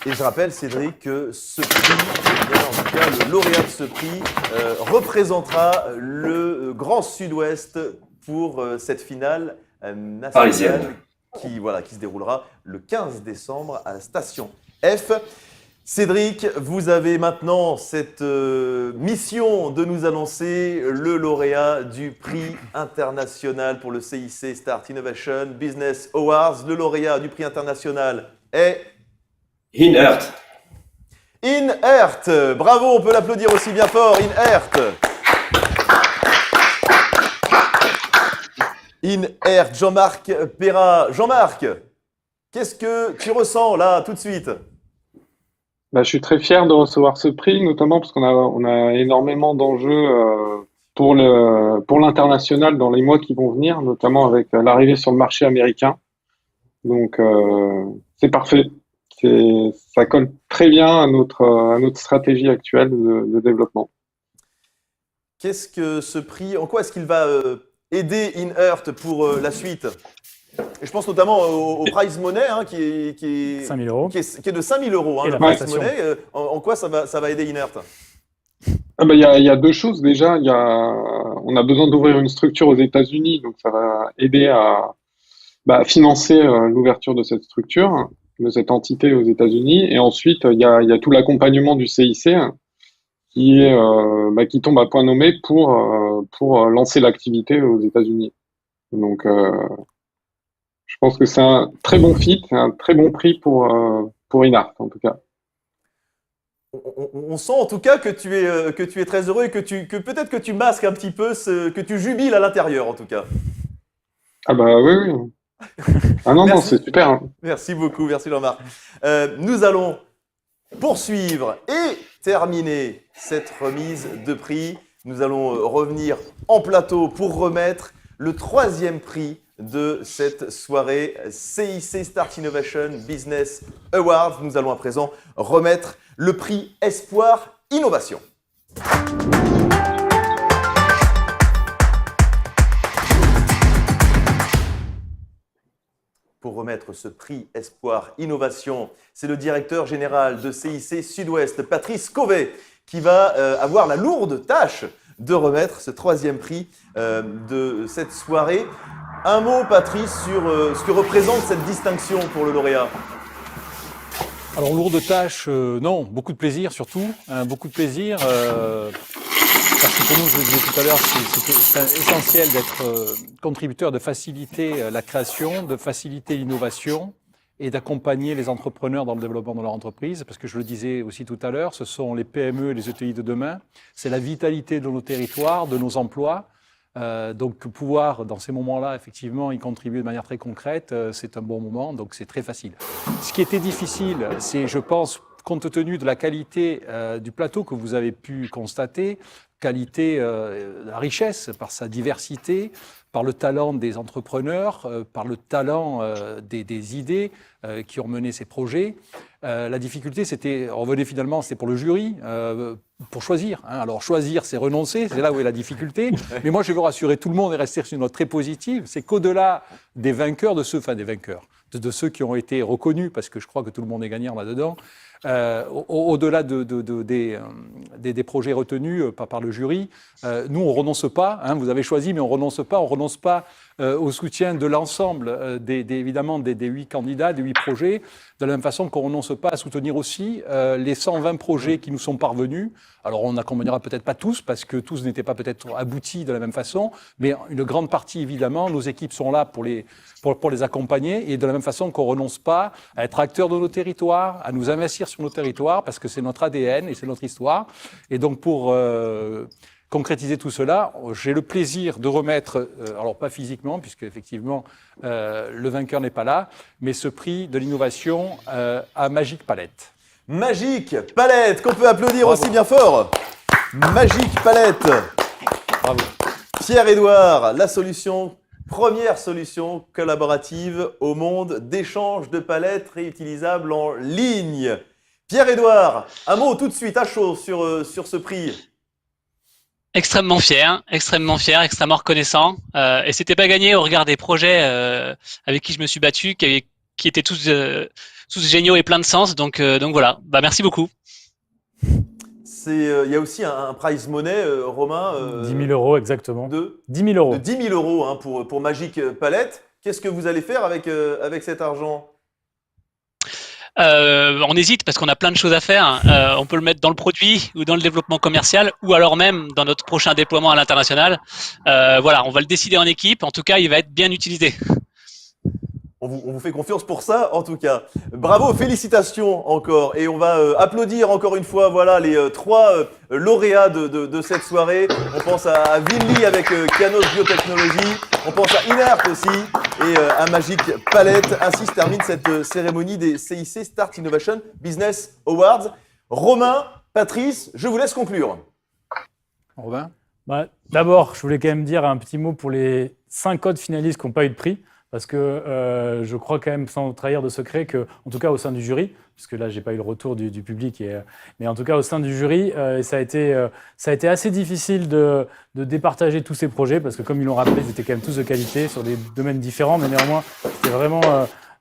Speaker 3: Et je rappelle, Cédric, que ce prix, en tout cas le lauréat de ce prix, représentera le Grand Sud-Ouest pour cette finale nationale
Speaker 16: parisienne
Speaker 3: qui se déroulera le 15 décembre à la station F. Cédric, vous avez maintenant cette mission de nous annoncer le lauréat du prix international pour le CIC Start Innovation Business Awards. Le lauréat du prix international est
Speaker 16: InEarth.
Speaker 3: InEarth. Bravo, on peut l'applaudir aussi bien fort. InEarth. InEarth, Jean-Marc Perrat. Jean-Marc, qu'est-ce que tu ressens là tout de suite ?
Speaker 13: Je suis très fier de recevoir ce prix, notamment parce qu'on a énormément d'enjeux pour l'international dans les mois qui vont venir, notamment avec l'arrivée sur le marché américain. Donc c'est parfait. Ça colle très bien à notre stratégie actuelle de développement.
Speaker 3: Qu'est-ce que ce prix, en quoi est-ce qu'il va aider InEarth pour la suite ? Et je pense notamment au prize money qui est
Speaker 5: 5 000 €.
Speaker 3: Qui est de 5 000 €.
Speaker 5: Et
Speaker 3: Le
Speaker 5: la
Speaker 3: prize
Speaker 5: prestation.
Speaker 3: money, en quoi ça va aider InEarth ?
Speaker 13: Il y a deux choses déjà. On a besoin d'ouvrir une structure aux États-Unis, donc ça va aider à financer l'ouverture de cette structure, de cette entité aux États-Unis. Et ensuite, il y a tout l'accompagnement du CIC qui tombe à point nommé pour lancer l'activité aux États-Unis. Donc, je pense que c'est un très bon fit, un très bon prix pour InEarth en tout cas.
Speaker 3: On sent en tout cas que tu es très heureux et que peut-être que tu masques un petit peu que tu jubiles à l'intérieur en tout cas.
Speaker 13: Ah oui. Ah non, c'est super. Hein.
Speaker 3: Merci beaucoup, merci Jean-Marc. Nous allons poursuivre et terminer cette remise de prix. Nous allons revenir en plateau pour remettre le 3e prix de cette soirée CIC Start Innovation Business Awards. Nous allons à présent remettre le prix Espoir Innovation. Pour remettre ce prix Espoir Innovation, c'est le directeur général de CIC Sud-Ouest, Patrice Cauvet, qui va avoir la lourde tâche de remettre ce 3e prix de cette soirée. Un mot, Patrice, sur ce que représente cette distinction pour le lauréat.
Speaker 4: Alors, lourde tâche, non, beaucoup de plaisir surtout, beaucoup de plaisir. Parce que pour nous, je le disais tout à l'heure, c'est essentiel d'être contributeur, de faciliter la création, de faciliter l'innovation et d'accompagner les entrepreneurs dans le développement de leur entreprise. Parce que je le disais aussi tout à l'heure, ce sont les PME et les ETI de demain. C'est la vitalité de nos territoires, de nos emplois. Donc pouvoir, dans ces moments-là, effectivement, y contribuer de manière très concrète, c'est un bon moment, donc c'est très facile. Ce qui était difficile, c'est, je pense, compte tenu de la qualité du plateau que vous avez pu constater, qualité, la richesse par sa diversité, par le talent des entrepreneurs, par le talent des idées qui ont mené ces projets. La difficulté, on revenait finalement, c'était pour le jury, pour choisir. Alors choisir, c'est renoncer, c'est là où est la difficulté. Mais moi, je veux rassurer tout le monde et rester sur une note très positive, c'est qu'au-delà des vainqueurs, de ceux qui ont été reconnus, parce que je crois que tout le monde est gagnant là-dedans, au-delà des projets retenus par le jury, nous, on ne renonce pas. Vous avez choisi, mais on ne renonce pas. On ne renonce pas au soutien de l'ensemble, évidemment, des 8 candidats, des 8 projets, de la même façon qu'on ne renonce pas à soutenir aussi les 120 projets qui nous sont parvenus. Alors, on n'accompagnera peut-être pas tous, parce que tous n'étaient pas peut-être aboutis de la même façon, mais une grande partie, évidemment, nos équipes sont là pour les accompagner, et de la même façon qu'on ne renonce pas à être acteurs de nos territoires, à nous investir sur nos territoires, parce que c'est notre ADN et c'est notre histoire. Et donc, pour concrétiser tout cela, j'ai le plaisir de remettre, alors pas physiquement, puisque effectivement le vainqueur n'est pas là, mais ce prix de l'innovation à Magic Palette.
Speaker 3: Magic Palette, qu'on peut applaudir
Speaker 4: Bravo.
Speaker 3: aussi bien fort. Magic Palette.
Speaker 4: Bravo.
Speaker 3: Pierre-Édouard, la solution, première solution collaborative au monde d'échange de palettes réutilisables en ligne. Pierre-Édouard, un mot tout de suite à chaud sur ce prix.
Speaker 8: Extrêmement fier, extrêmement reconnaissant. Et c'était pas gagné au regard des projets avec qui je me suis battu, qui étaient tous géniaux et pleins de sens. Donc voilà, merci beaucoup.
Speaker 3: Il y a aussi un prize money, Romain.
Speaker 5: 10 000 € exactement.
Speaker 3: De
Speaker 5: 10 000 €.
Speaker 3: De 10 000 € hein, pour Magic Palette. Qu'est-ce que vous allez faire avec cet argent?
Speaker 8: On hésite parce qu'on a plein de choses à faire. On peut le mettre dans le produit ou dans le développement commercial ou alors même dans notre prochain déploiement à l'international. Voilà, on va le décider en équipe. En tout cas, il va être bien utilisé.
Speaker 3: On vous fait confiance pour ça, en tout cas. Bravo, félicitations encore. Et on va applaudir encore une fois les 3 lauréats de cette soirée. On pense à Vinly avec Kianos Biotechnology. On pense à Inert aussi et à Magic Palette. Ainsi se termine cette cérémonie des CIC Start Innovation Business Awards. Romain, Patrice, je vous laisse conclure.
Speaker 4: Romain ?
Speaker 5: D'abord, je voulais quand même dire un petit mot pour les 5 autres finalistes qui n'ont pas eu de prix. Parce que je crois quand même, sans trahir de secret, qu'en tout cas au sein du jury, puisque là, je n'ai pas eu le retour du public, mais en tout cas au sein du jury, ça a été assez difficile de départager tous ces projets, parce que comme ils l'ont rappelé, ils étaient quand même tous de qualité sur des domaines différents, mais néanmoins, c'était vraiment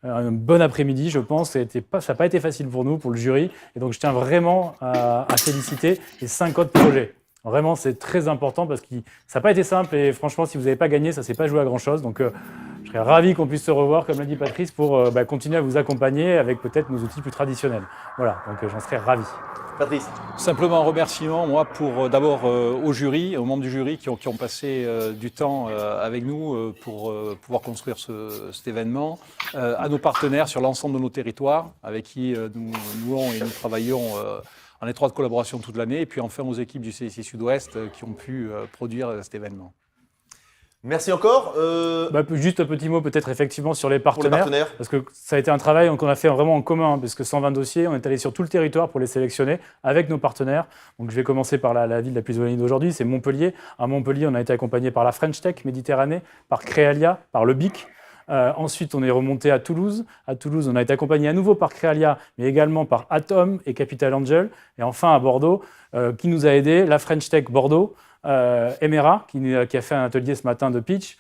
Speaker 5: un bon après-midi, je pense. Ça n'a pas été facile pour nous, pour le jury, et donc je tiens vraiment à féliciter les 5 autres projets. Vraiment, c'est très important parce que ça n'a pas été simple et franchement, si vous n'avez pas gagné, ça ne s'est pas joué à grand-chose. Donc, je serais ravi qu'on puisse se revoir, comme l'a dit Patrice, pour continuer à vous accompagner avec peut-être nos outils plus traditionnels. Voilà, donc j'en serais ravi.
Speaker 3: Patrice.
Speaker 4: Simplement un remerciement, moi, pour d'abord au jury, aux membres du jury qui ont passé du temps avec nous pour pouvoir construire cet événement, à nos partenaires sur l'ensemble de nos territoires, avec qui nous nouons et nous travaillons en étroite collaboration toute l'année, et puis enfin aux équipes du CIC Sud-Ouest qui ont pu produire cet événement.
Speaker 3: Merci encore.
Speaker 5: Juste un petit mot peut-être effectivement sur les partenaires,
Speaker 3: pour les partenaires.
Speaker 5: Parce que ça a été un travail qu'on a fait vraiment en commun, parce que 120 dossiers, on est allé sur tout le territoire pour les sélectionner avec nos partenaires. Donc je vais commencer par la ville la plus éloignée d'aujourd'hui, c'est Montpellier. À Montpellier, on a été accompagné par la French Tech Méditerranée, par Créalia, par le BIC. Ensuite, on est remonté à Toulouse. À Toulouse, on a été accompagné à nouveau par Créalia, mais également par Atom et Capital Angel. Et enfin, à Bordeaux, qui nous a aidés, la French Tech Bordeaux, Emera, qui a fait un atelier ce matin de pitch,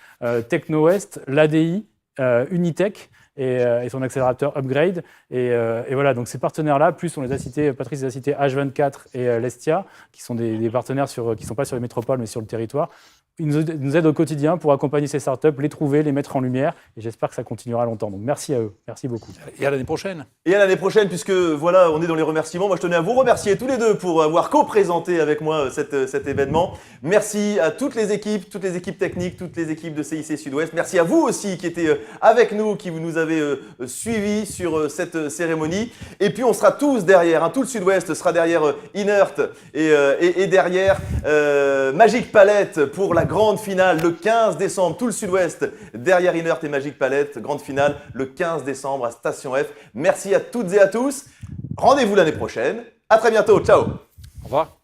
Speaker 5: Techno-West, l'ADI, Unitech et son accélérateur Upgrade. Et voilà, donc ces partenaires-là, plus on les a cités, Patrice les a cités H24 et Lestia, qui sont des partenaires qui ne sont pas sur les métropoles, mais sur le territoire. Ils nous aident au quotidien pour accompagner ces startups, les trouver, les mettre en lumière. Et j'espère que ça continuera longtemps. Donc merci à eux. Merci beaucoup.
Speaker 4: Et à l'année prochaine.
Speaker 3: Et à l'année prochaine, puisque voilà, on est dans les remerciements. Moi, je tenais à vous remercier tous les deux pour avoir co-présenté avec moi cet événement. Merci à toutes les équipes techniques, toutes les équipes de CIC Sud-Ouest. Merci à vous aussi qui étiez avec nous, qui nous avez suivis sur cette cérémonie. Et puis, on sera tous derrière. Tout le Sud-Ouest sera derrière Inert et derrière Magic Palette pour la grande finale le 15 décembre. Tout le Sud-Ouest derrière Inert et Magic Palette. Grande finale le 15 décembre à Station F. Merci à toutes et à tous. Rendez-vous l'année prochaine. À très bientôt. Ciao.
Speaker 4: Au revoir.